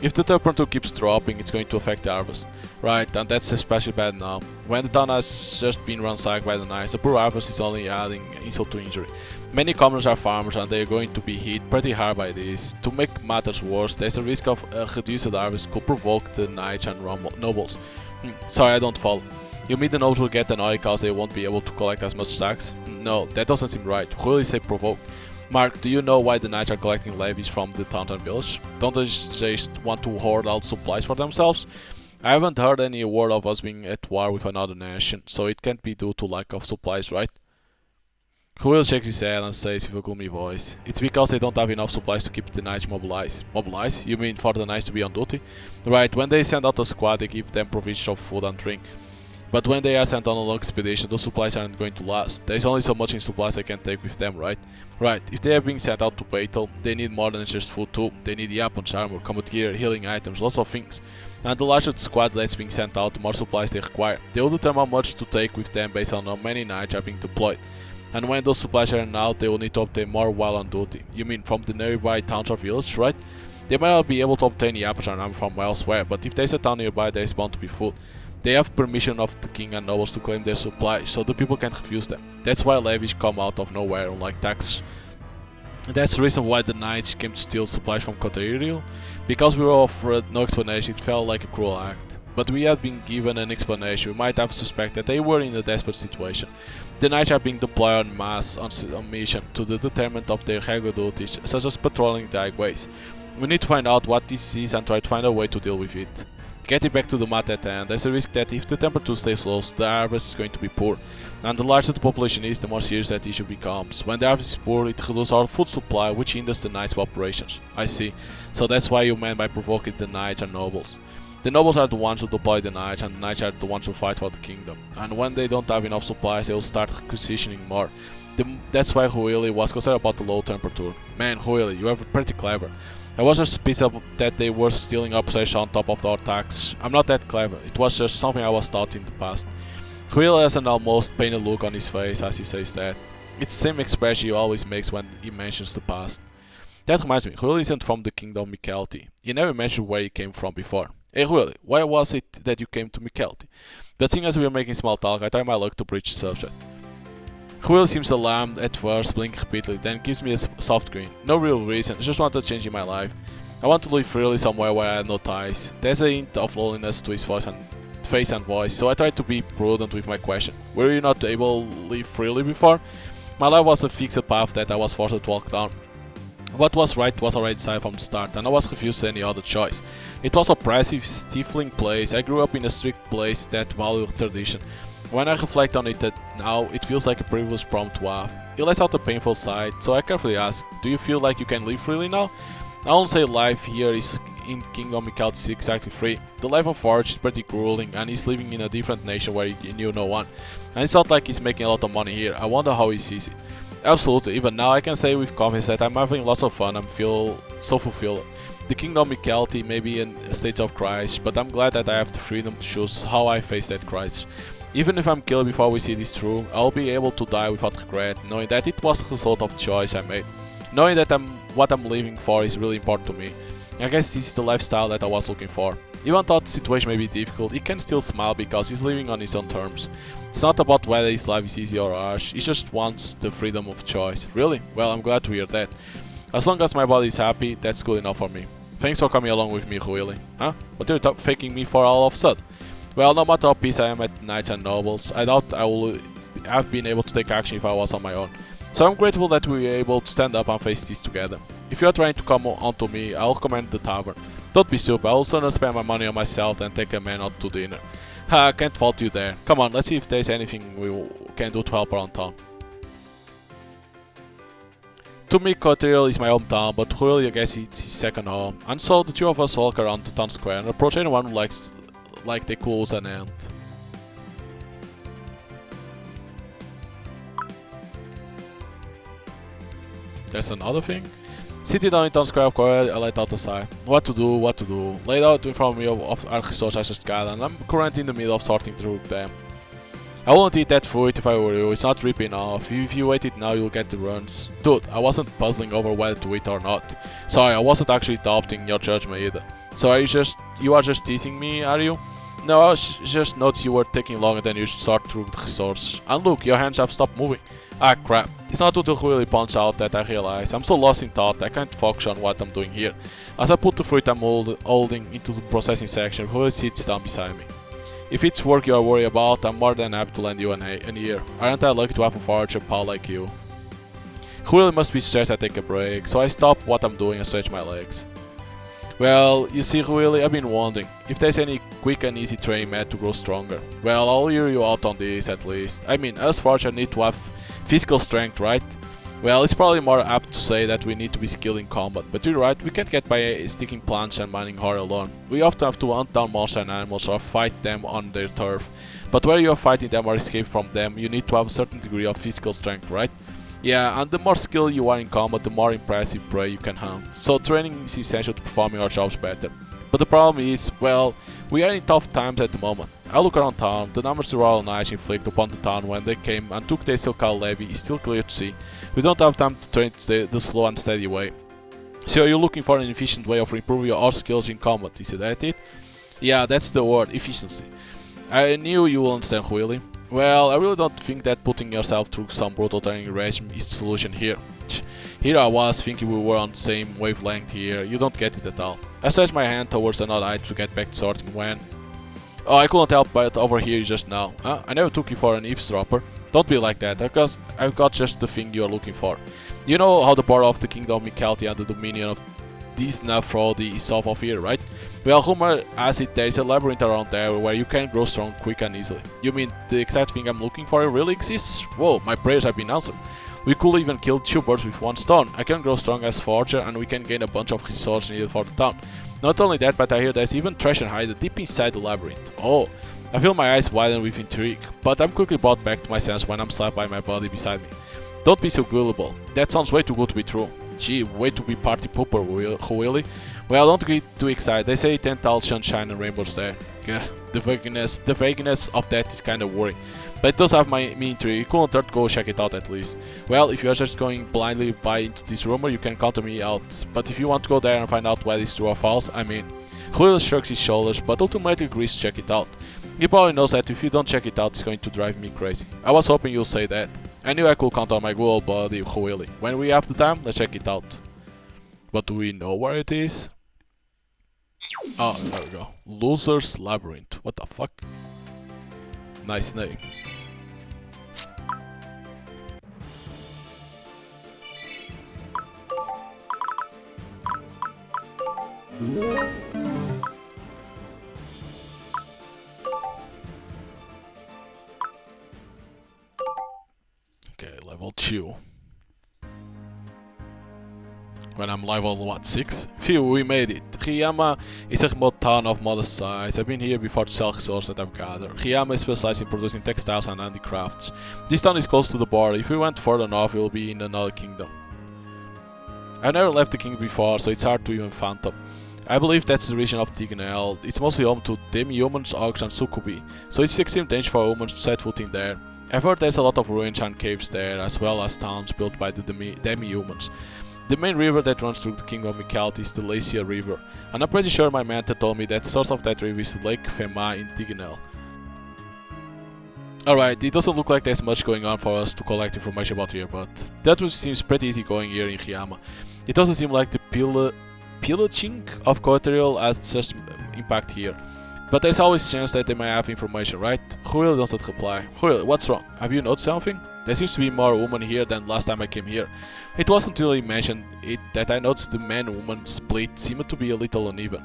Speaker 1: If the temperature keeps dropping, it's going to affect the harvest. Right, and that's especially bad now. When the town has just been ransacked by the knights, the poor harvest is only adding insult to injury. Many commoners are farmers and they are going to be hit pretty hard by this. To make matters worse, there's a risk of a reduced harvest could provoke the knights and nobles. Sorry, I don't follow. You mean the nobles will get annoyed because they won't be able to collect as much tax? No, that doesn't seem right. Really say provoke. Mark, do you know why the knights are collecting levies from the town and village? Don't they just want to hoard all supplies for themselves? I haven't heard any word of us being at war with another nation, so it can't be due to lack of supplies, right? Ruili shakes his head and says with a gloomy voice, it's because they don't have enough supplies to keep the knights mobilized. Mobilized? You mean for the knights to be on duty? Right, when they send out a squad they give them provisions of food and drink. But when they are sent on a long expedition, those supplies aren't going to last. There's only so much in supplies they can take with them, right? Right, if they are being sent out to battle, they need more than just food too. They need weapons, armor, combat gear, healing items, lots of things. And the larger the squad that's being sent out, the more supplies they require. They will determine how much to take with them based on how many knights are being deployed. And when those supplies are run out, they will need to obtain more while on duty. You mean from the nearby towns or villages, right? They might not be able to obtain weapons and armor from elsewhere, but if there's a town nearby, there is bound to be food. They have permission of the king and nobles to claim their supplies, so the people can't refuse them. That's why levies come out of nowhere, unlike taxes. That's the reason why the knights came to steal supplies from Coterial. Because we were offered no explanation, it felt like a cruel act. But we had been given an explanation, we might have suspected that they were in a desperate situation. The knights are being deployed en masse on mission to the determinant of their regular duties, such as patrolling the highways. We need to find out what this is and try to find a way to deal with it. Getting back to the matter at hand, there's a risk that if the temperature stays low, the harvest is going to be poor. And the larger the population is, the more serious that issue becomes. When the harvest is poor, it reduces our food supply, which hinders the knights' operations. I see. So that's why you meant by provoking the knights and nobles. The nobles are the ones who deploy the knights, and the knights are the ones who fight for the kingdom. And when they don't have enough supplies, they will start requisitioning more. That's why Ruili was concerned about the low temperature. Man, Ruili, you are pretty clever. I was just pissed that they were stealing our possession on top of our tax. I'm not that clever, it was just something I was taught in the past. Ruili has an almost pained look on his face as he says that. It's the same expression he always makes when he mentions the past. That reminds me, Ruili isn't from the kingdom of Mykelti. He never mentioned where he came from before. Hey Ruili, why was it that you came to Mykelti? But seeing as we were making small talk, I tried my luck to breach the subject. Ruili seems alarmed at first, blinking repeatedly, then gives me a soft grin. No real reason, I just wanted to change in my life. I want to live freely somewhere where I have no ties. There's a hint of loneliness to his face and voice, so I tried to be prudent with my question. Were you not able to live freely before? My life was a fixed path that I was forced to walk down. What was right was already decided from the start, and I was refused to any other choice. It was oppressive, stifling place. I grew up in a strict place that valued tradition. When I reflect on it now, it feels like a privileged problem to have. It lets out the painful side, so I carefully ask, do you feel like you can live freely now? I won't say life here is in Kingdom Mikael is exactly free. The life of Forge is pretty grueling, and he's living in a different nation where he knew no one. And it's not like he's making a lot of money here. I wonder how he sees it. Absolutely, even now I can say with confidence that I'm having lots of fun and feel so fulfilled. The Kingdom Mikael may be in a state of crisis, but I'm glad that I have the freedom to choose how I face that crisis. Even if I'm killed before we see this through, I'll be able to die without regret, knowing that it was a result of the choice I made. Knowing that what I'm living for is really important to me. I guess this is the lifestyle that I was looking for. Even though the situation may be difficult, he can still smile because he's living on his own terms. It's not about whether his life is easy or harsh, he just wants the freedom of choice. Really? Well, I'm glad to hear that. As long as my body is happy, that's good enough for me. Thanks for coming along with me, Ruili. Huh? What are you faking me for all of a sudden? Well, no matter how pissed I am at knights and nobles, I doubt I would have been able to take action if I was on my own. So I'm grateful that we were able to stand up and face this together. If you are trying to come onto me, I'll recommend the tavern. Don't be stupid, I'll sooner spend my money on myself than take a man out to dinner. Ha, I can't fault you there. Come on, let's see if there's anything we can do to help around town. To me, Cotriel is my hometown, but Ruili I guess it's his second home. And so the two of us walk around the town square and approach anyone who likes like they close an end. There's another thing? Sitting down in town square of course, I let out a sigh. What to do. Laid out in front of me of our resources I just got, and I'm currently in the middle of sorting through them. I wouldn't eat that fruit if I were you, it's not ripping off. If you wait it now, you'll get the runs. Dude, I wasn't puzzling over whether to eat or not. Sorry, I wasn't actually doubting your judgment either. So you are just teasing me, are you? No, I just noticed you were taking longer than you should sort through the resources. And look, your hands have stopped moving. Ah crap, it's not until Ruili points out that I realize I'm so lost in thought I can't focus on what I'm doing here. As I put the fruit I'm holding into the processing section, Ruili sits down beside me. If it's work you are worried about, I'm more than happy to lend you an ear. Aren't I lucky to have a forger pal like you? Ruili must be stressed I take a break, so I stop what I'm doing and stretch my legs. Well, you see Ruili, I've been wondering if there's any quick and easy training method to grow stronger. Well, I'll hear you out on this at least. I mean, us forgers need to have physical strength, right? Well, it's probably more apt to say that we need to be skilled in combat, but you're right, we can't get by sticking plants and mining hard alone. We often have to hunt down monsters and animals or fight them on their turf. But whether you're fighting them or escape from them, you need to have a certain degree of physical strength, right? Yeah, and the more skilled you are in combat, the more impressive prey you can hunt. So training is essential to performing our jobs better. But the problem is, well, we are in tough times at the moment. I look around town, the numbers the Royal Knights inflict upon the town when they came and took the Silkal levy is still clear to see. We don't have time to train the slow and steady way. So are you looking for an efficient way of improving your skills in combat, is that it? Yeah, that's the word, efficiency. I knew you will understand, Ruili. Well, I really don't think that putting yourself through some brutal training regime is the solution here. Here I was thinking we were on the same wavelength here, you don't get it at all. I stretched my hand towards another item to get back to sorting when... Oh, I couldn't help but overhear you just now. Huh? I never took you for an eavesdropper. Don't be like that, because I've got just the thing you're looking for. You know how the border of the Kingdom Mikael and the dominion of this Nafrodi is south of here, right? Well, rumor has it there is a labyrinth around there where you can grow strong quick and easily. You mean the exact thing I'm looking for really exists? Whoa, my prayers have been answered. We could even kill 2 birds with 1 stone. I can grow strong as forger and we can gain a bunch of resources needed for the town. Not only that, but I hear there's even treasure hidden deep inside the labyrinth. Oh, I feel my eyes widen with intrigue, but I'm quickly brought back to my sense when I'm slapped by my buddy beside me. Don't be so gullible. That sounds way too good to be true. Gee, way to be party pooper, Ruili. Well, don't get too excited. They say 10,000 sunshine and rainbows there. Gah, the vagueness of that is kinda worrying. But it does have me intrigued. You couldn't hurt to go check it out at least. Well, if you are just going blindly by into this rumor, you can counter me out. But if you want to go there and find out whether it's true or false, I mean... Ruili shrugs his shoulders, but ultimately agrees to check it out. He probably knows that if you don't check it out, it's going to drive me crazy. I was hoping you'll say that. I knew I could count on my good old buddy, Ruili. When we have the time, let's check it out. But do we know where it is? Oh, there we go. Loser's Labyrinth. What the fuck? Nice name. Okay, level 2. When I'm level, what, 6? Phew, we made it. Riyama is a remote town of modest size. I've been here before to sell resources that I've gathered. Riyama is specialized in producing textiles and handicrafts. This town is close to the border. If we went further north, we will be in another kingdom. I've never left the kingdom before, so it's hard to even fathom. I believe that's the region of Tignel. It's mostly home to demi-humans, orcs and succubi, so it's extreme danger for humans to set foot in there. I've heard there's a lot of ruins and caves there, as well as towns built by the demi-humans. The main river that runs through the Kingdom of Mikalt is the Lacia River, and I'm pretty sure my mentor told me that the source of that river is Lake Fema in Tignel. Alright, it doesn't look like there's much going on for us to collect information about here, but that seems pretty easy going here in Riyama. It doesn't seem like the pillaging of collateral has such impact here. But there's always a chance that they might have information, right? Ruili doesn't reply. Ruili, what's wrong? Have you noticed something? There seems to be more women here than last time I came here. It wasn't until he mentioned it that I noticed the man-woman split seemed to be a little uneven.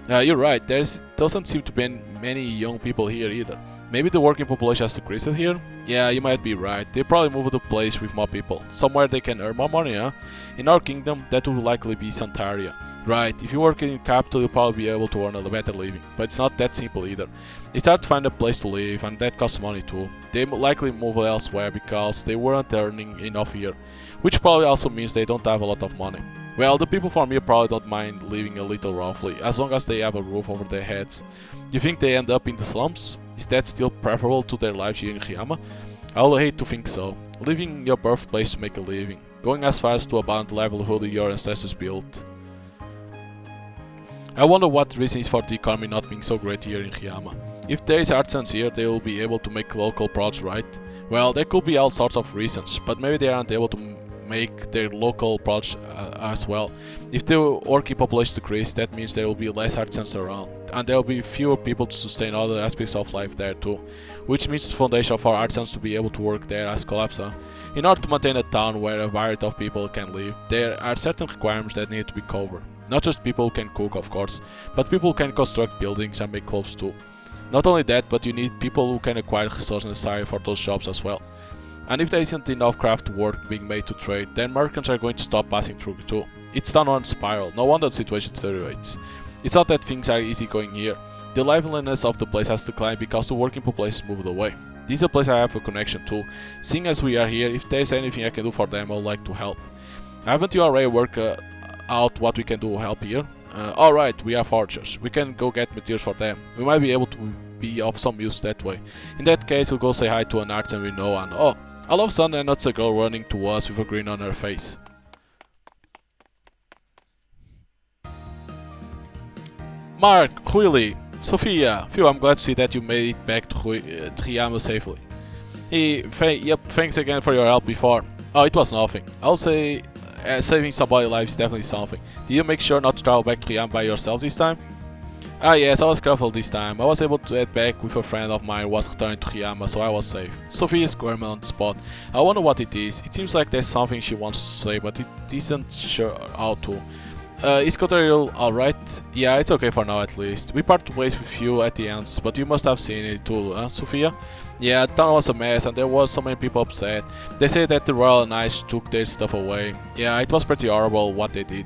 Speaker 1: You're right, there doesn't seem to be many young people here either. Maybe the working population has decreased here? Yeah, you might be right. They probably moved to a place with more people. Somewhere they can earn more money, huh? In our kingdom, that would likely be Santaria. Right, if you work in capital, you'll probably be able to earn a better living. But it's not that simple either. It's hard to find a place to live, and that costs money too. They likely move elsewhere because they weren't earning enough here. Which probably also means they don't have a lot of money. Well, the people from here probably don't mind living a little roughly, as long as they have a roof over their heads. You think they end up in the slums? Is that still preferable to their lives here in Riyama? I'll hate to think so. Leaving your birthplace to make a living. Going as far as to abandon the livelihood your ancestors built. I wonder what the reason is for the economy not being so great here in Riyama. If there is artisans here, they will be able to make local products, right? Well, there could be all sorts of reasons, but maybe they aren't able to make their local products as well. If the working population decreases, that means there will be less artisans around, and there will be fewer people to sustain other aspects of life there too, which means the foundation for artisans to be able to work there has collapsed. In order to maintain a town where a variety of people can live, there are certain requirements that need to be covered. Not just people who can cook, of course, but people who can construct buildings and make clothes too. Not only that, but you need people who can acquire resources necessary for those jobs as well. And if there isn't enough craft work being made to trade, then merchants are going to stop passing through too. It's downward spiral, no wonder the situation deteriorates. It's not that things are easy going here. The liveliness of the place has declined because the working population moved away. This is a place I have a connection to. Seeing as we are here, if there's anything I can do for them, I'd like to help. Haven't you already worked out what we can do to help here? Alright, we are foragers. We can go get materials for them. We might be able to be of some use that way. In that case, we'll go say hi to an artisan we know and oh, all of a sudden I notice a girl running to us with a grin on her face. Mark, Ruili, Sophia, Phew, I'm glad to see that you made it back to Riyama safely. Yep, thanks again for your help before. Oh, it was nothing. I'll say saving somebody's life is definitely something. Did you make sure not to travel back to Riyama by yourself this time? Ah yes, I was careful this time. I was able to head back with a friend of mine who was returning to Riyama, so I was safe. Sophia is squirming on the spot. I wonder what it is. It seems like there's something she wants to say, but it isn't sure how to. Is Coterill alright? Yeah, it's okay for now at least. We parted ways with you at the ends, but you must have seen it too, huh, Sophia? Yeah, the town was a mess and there was so many people upset. They say that the Royal Knights took their stuff away. Yeah, it was pretty horrible what they did.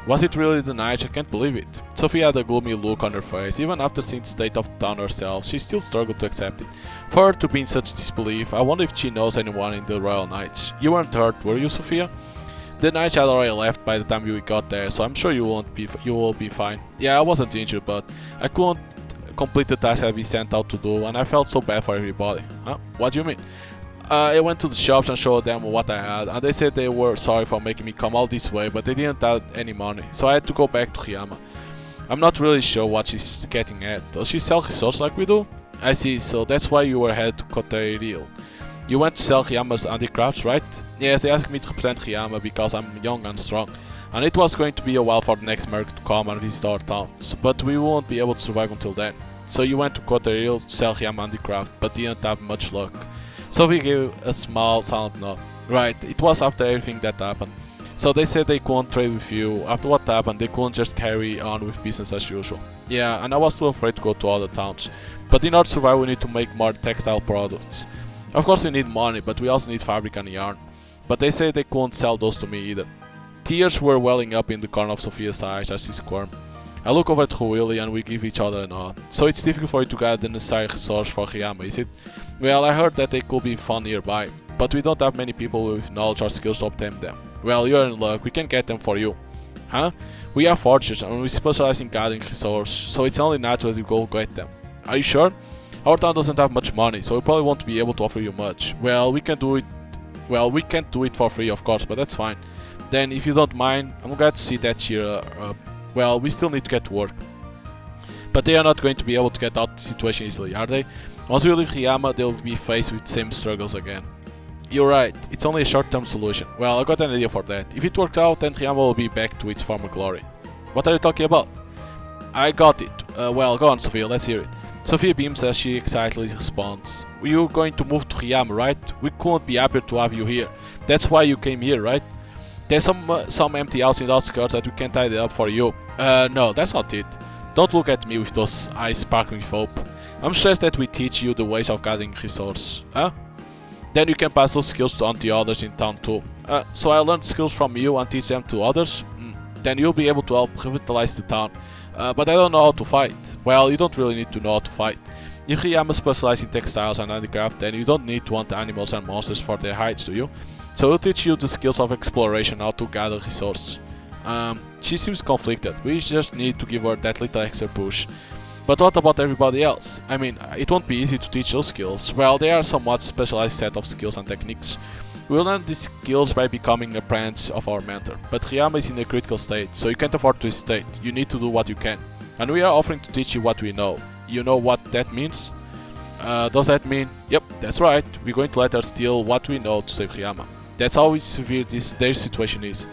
Speaker 1: Was it really the Knights? I can't believe it. Sophia had a gloomy look on her face. Even after seeing the state of the town herself, she still struggled to accept it. For her to be in such disbelief, I wonder if she knows anyone in the Royal Knights. You weren't hurt, were you, Sophia? The Knights had already left by the time we got there, so I'm sure you will be fine. Yeah, I wasn't injured, but I couldn't complete the task I'd been sent out to do, and I felt so bad for everybody. Huh? What do you mean? I went to the shops and showed them what I had, and they said they were sorry for making me come all this way, but they didn't have any money, so I had to go back to Riyama. I'm not really sure what she's getting at. Does she sell resources like we do? I see, so that's why you were headed to Coterill. You went to sell Riyama's handicrafts, right? Yes, they asked me to represent Riyama because I'm young and strong. And it was going to be a while for the next merchant to come and visit our town, but we won't be able to survive until then. So you went to Coterill to sell Riyama handicraft, but didn't have much luck. Sophie gave a small silent nod. Right, it was after everything that happened. So they said they couldn't trade with you. After what happened, they couldn't just carry on with business as usual. Yeah, and I was too afraid to go to other towns. But in order to survive, we need to make more textile products. Of course we need money, but we also need fabric and yarn. But they say they couldn't sell those to me either. Tears were welling up in the corner of Sophia's eyes as she squirmed. I look over at Ruili and we give each other a nod. So it's difficult for you to get the necessary resource for Riyama, is it? Well, I heard that they could be found nearby, but we don't have many people with knowledge or skills to obtain them. Well, you're in luck, we can get them for you. Huh? We are forgers and we specialize in gathering resources, so it's only natural that we go get them. Are you sure? Our town doesn't have much money, so we probably won't be able to offer you much. Well, we can do it. Well, we can't do it for free, of course, but that's fine. Then, if you don't mind, I'm glad to see that cheer up. Well, we still need to get to work. But they are not going to be able to get out of the situation easily, are they? Once we leave Riyama, they'll be faced with the same struggles again. You're right, it's only a short-term solution. Well, I got an idea for that. If it works out, then Riyama will be back to its former glory. What are you talking about? I got it. Well, go on, Sophia, let's hear it. Sophia beams as she excitedly responds. You're going to move to Riyama, right? We couldn't be happier to have you here. That's why you came here, right? There's some empty house in the outskirts that we can tidy up for you. No, that's not it. Don't look at me with those eyes sparkling with hope. I'm stressed that we teach you the ways of gathering resources. Huh? Then you can pass those skills on to others in town too. So I learned skills from you and teach them to others? Then you'll be able to help revitalize the town. But I don't know how to fight. Well, you don't really need to know how to fight. If Riyama specializes in textiles and handicraft, then you don't need to hunt animals and monsters for their hides, do you? So we'll teach you the skills of exploration, how to gather resources. She seems conflicted. We just need to give her that little extra push. But what about everybody else? I mean, it won't be easy to teach those skills. Well, they are a somewhat specialized set of skills and techniques. We'll learn these skills by becoming a branch of our mentor. But Riyama is in a critical state, so you can't afford to hesitate. You need to do what you can. And we are offering to teach you what we know. You know what that means? Does that mean? Yep, that's right. We're going to let her steal what we know to save Riyama. That's how severe their situation is.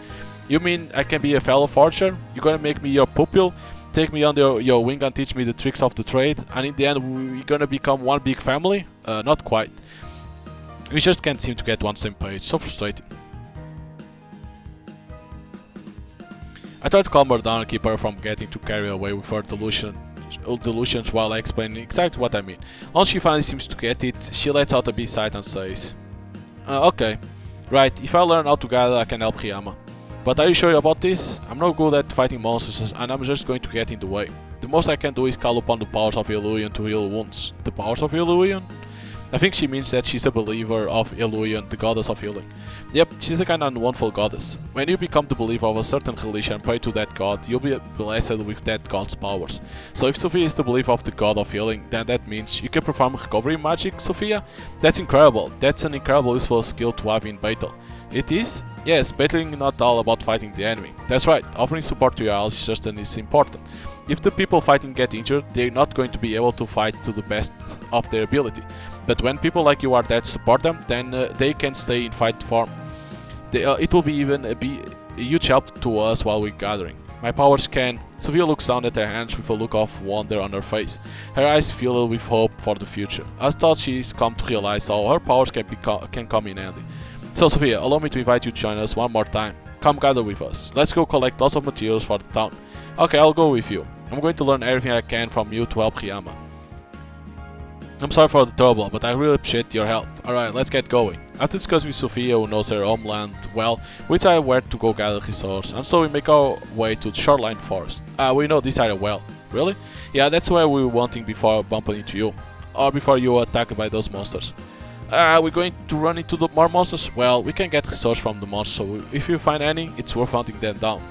Speaker 1: You mean I can be a fellow forger? You're gonna make me your pupil? Take me under your wing and teach me the tricks of the trade? And in the end we're gonna become one big family? Not quite. We just can't seem to get on the same page. So frustrating. I try to calm her down and keep her from getting too carried away with her delusions while I explain exactly what I mean. Once she finally seems to get it, she lets out a big sigh and says, okay, right, if I learn how to gather I can help Riyama. But are you sure about this? I'm not good at fighting monsters and I'm just going to get in the way. The most I can do is call upon the powers of Illusion to heal wounds. The powers of Illusion? I think she means that she's a believer of Illusion, the goddess of healing. Yep, she's a kind of wonderful goddess. When you become the believer of a certain religion and pray to that god, you'll be blessed with that god's powers. So if Sophia is the believer of the god of healing, then that means you can perform recovery magic, Sophia? That's incredible. That's an incredible useful skill to have in battle. It is? Yes, battling is not all about fighting the enemy. That's right, offering support to your allies is just as important. If the people fighting get injured, they're not going to be able to fight to the best of their ability. But when people like you are there to support them, then they can stay in fight form. It will be even a huge help to us while we're gathering. My powers can... Sophia looks down at her hands with a look of wonder on her face. Her eyes fill with hope for the future. I thought she's come to realize how her powers can come in handy. So Sophia, allow me to invite you to join us one more time. Come gather with us. Let's go collect lots of materials for the town. Okay, I'll go with you. I'm going to learn everything I can from you to help Riyama. I'm sorry for the trouble, but I really appreciate your help. Alright, let's get going. After discussing with Sophia, who knows her homeland well, we decide where to go gather resources, and so we make our way to the shoreline forest. We know this area well. Really? Yeah, that's where we were wanting before bumping into you. Or before you were attacked by those monsters. We're going to run into more monsters? Well, we can get resources from the monsters, so if you find any, it's worth hunting them down.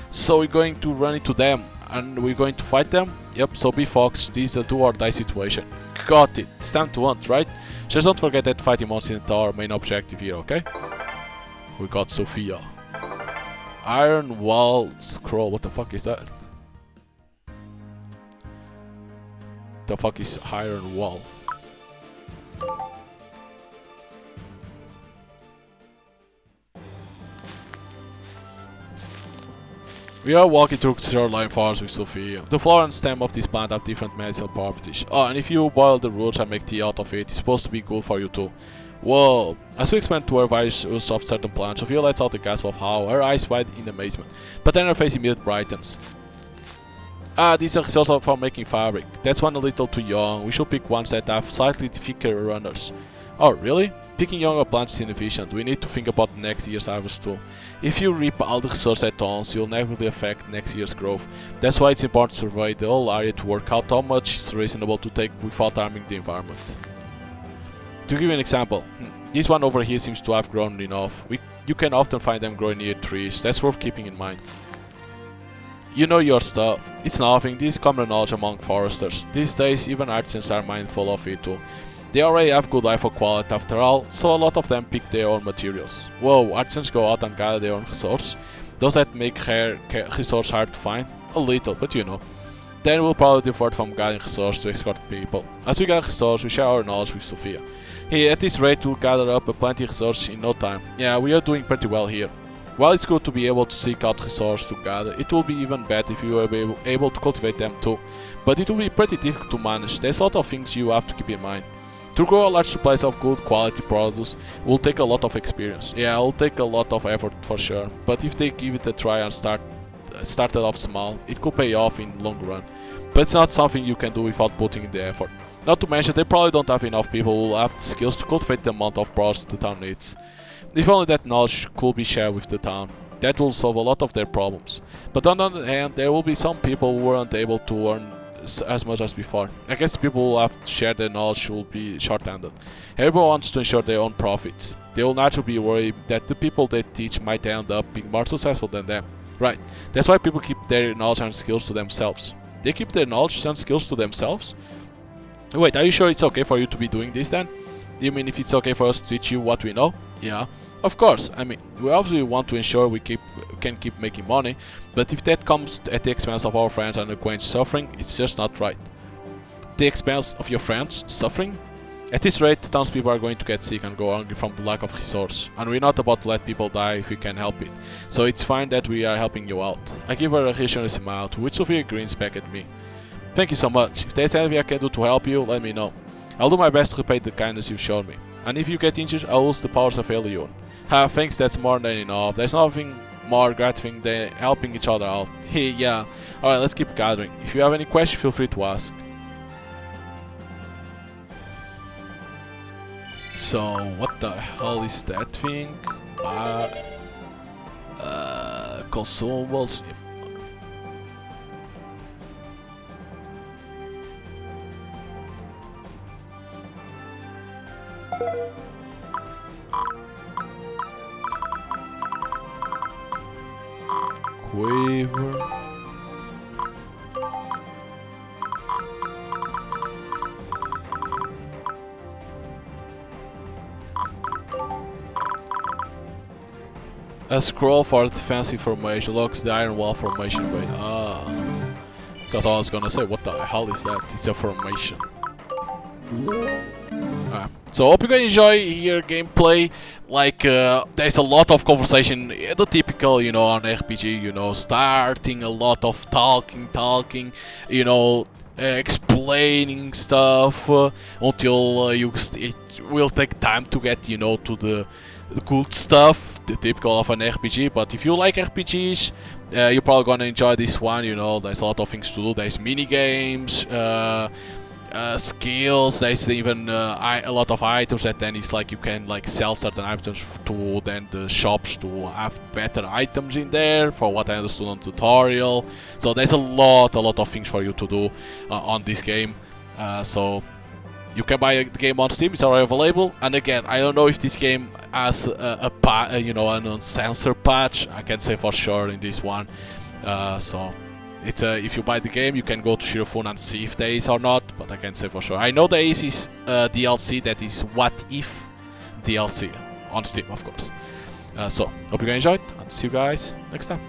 Speaker 1: So we're going to run into them, and we're going to fight them? Yep, so be focused, this is a do or die situation. Got it, it's time to hunt, right? Just don't forget that fighting monsters is our main objective here, okay? We got Sophia. Iron Wall Scroll, what the fuck is that? The fuck is Iron Wall? We are walking through the shoreline forest with Sophia. The flower and stem of this plant have different medicinal properties. Oh, and if you boil the roots and make tea out of it, it's supposed to be good for you too. Whoa! As we expand to her various use of certain plants, Sophia lets out a gasp of awe, her eyes wide in amazement, but then her face immediately brightens. Ah, these are results for making fabric. That's one a little too young. We should pick ones that have slightly thicker runners. Oh, really? Picking younger plants is inefficient. We need to think about next year's harvest too. If you reap all the resources at once, you'll negatively affect next year's growth. That's why it's important to survey the whole area to work out how much is reasonable to take without harming the environment. To give you an example, this one over here seems to have grown enough. You can often find them growing near trees. That's worth keeping in mind. You know your stuff. It's nothing. This is common knowledge among foresters. These days, even artisans are mindful of it too. They already have good eye for quality after all, so a lot of them pick their own materials. Whoa, artisans go out and gather their own resources. Does that make resource hard to find? A little, but you know. Then we'll probably divert from gathering resources to escort people. As we gather resources, we share our knowledge with Sophia. Hey, at this rate, we'll gather up plenty of resources in no time. Yeah, we are doing pretty well here. While it's good to be able to seek out resources to gather, it will be even better if you were able to cultivate them too. But it will be pretty difficult to manage. There's a lot of things you have to keep in mind. To grow a large supply of good quality produce will take a lot of experience. Yeah, it'll take a lot of effort for sure, but if they give it a try and started off small, it could pay off in long run. But it's not something you can do without putting in the effort. Not to mention, they probably don't have enough people who will have the skills to cultivate the amount of produce the town needs. If only that knowledge could be shared with the town, that will solve a lot of their problems. But on the other hand, there will be some people who weren't able to earn as much as before. I guess the people who have to share their knowledge will be short-handed. Everyone wants to ensure their own profits. They will naturally be worried that the people they teach might end up being more successful than them. Right, that's why people keep their knowledge and skills to themselves. They keep their knowledge and skills to themselves? Wait, are you sure it's okay for you to be doing this then? You mean if it's okay for us to teach you what we know? Yeah, of course. I mean, we obviously want to ensure we can keep making money, but if that comes at the expense of our friends and acquaintances suffering, it's just not right. The expense of your friends suffering? At this rate, townspeople are going to get sick and go hungry from the lack of resource, and we're not about to let people die if we can help it. So it's fine that we are helping you out. I give her a reassuring smile, to which Sophia grins back at me. Thank you so much. If there's anything I can do to help you, let me know. I'll do my best to repay the kindness you've shown me. And if you get injured, I'll use the powers of Hellhound. Thanks, that's more than enough. There's nothing more gratifying than helping each other out. Hey, yeah. Alright, let's keep gathering. If you have any questions, feel free to ask. So, what the hell is that thing? Consumables. Quiver. A scroll for defensive formation locks the iron wall formation way. Because I was gonna say, what the hell is that? It's a formation. So hope you guys enjoy your gameplay. Like there's a lot of conversation, the typical, you know, on RPG, you know, starting a lot of talking, you know, explaining stuff until it will take time to get, you know, to the good stuff, the typical of an RPG. But if you like RPGs, you're probably gonna enjoy this one. You know, there's a lot of things to do. There's mini games, skills. There's even a lot of items that then it's like you can like sell certain items to then the shops to have better items in there, for what I understood on tutorial. So there's a lot of things for you to do on this game. So you can buy the game on Steam. It's already available. And again, I don't know if this game has you know, an uncensored patch. I can't say for sure in this one. So it's if you buy the game, you can go to Shirofune and see if there is or not, but I can't say for sure. I know there is this DLC that is What If DLC on Steam, of course. So hope you guys enjoyed, and see you guys next time.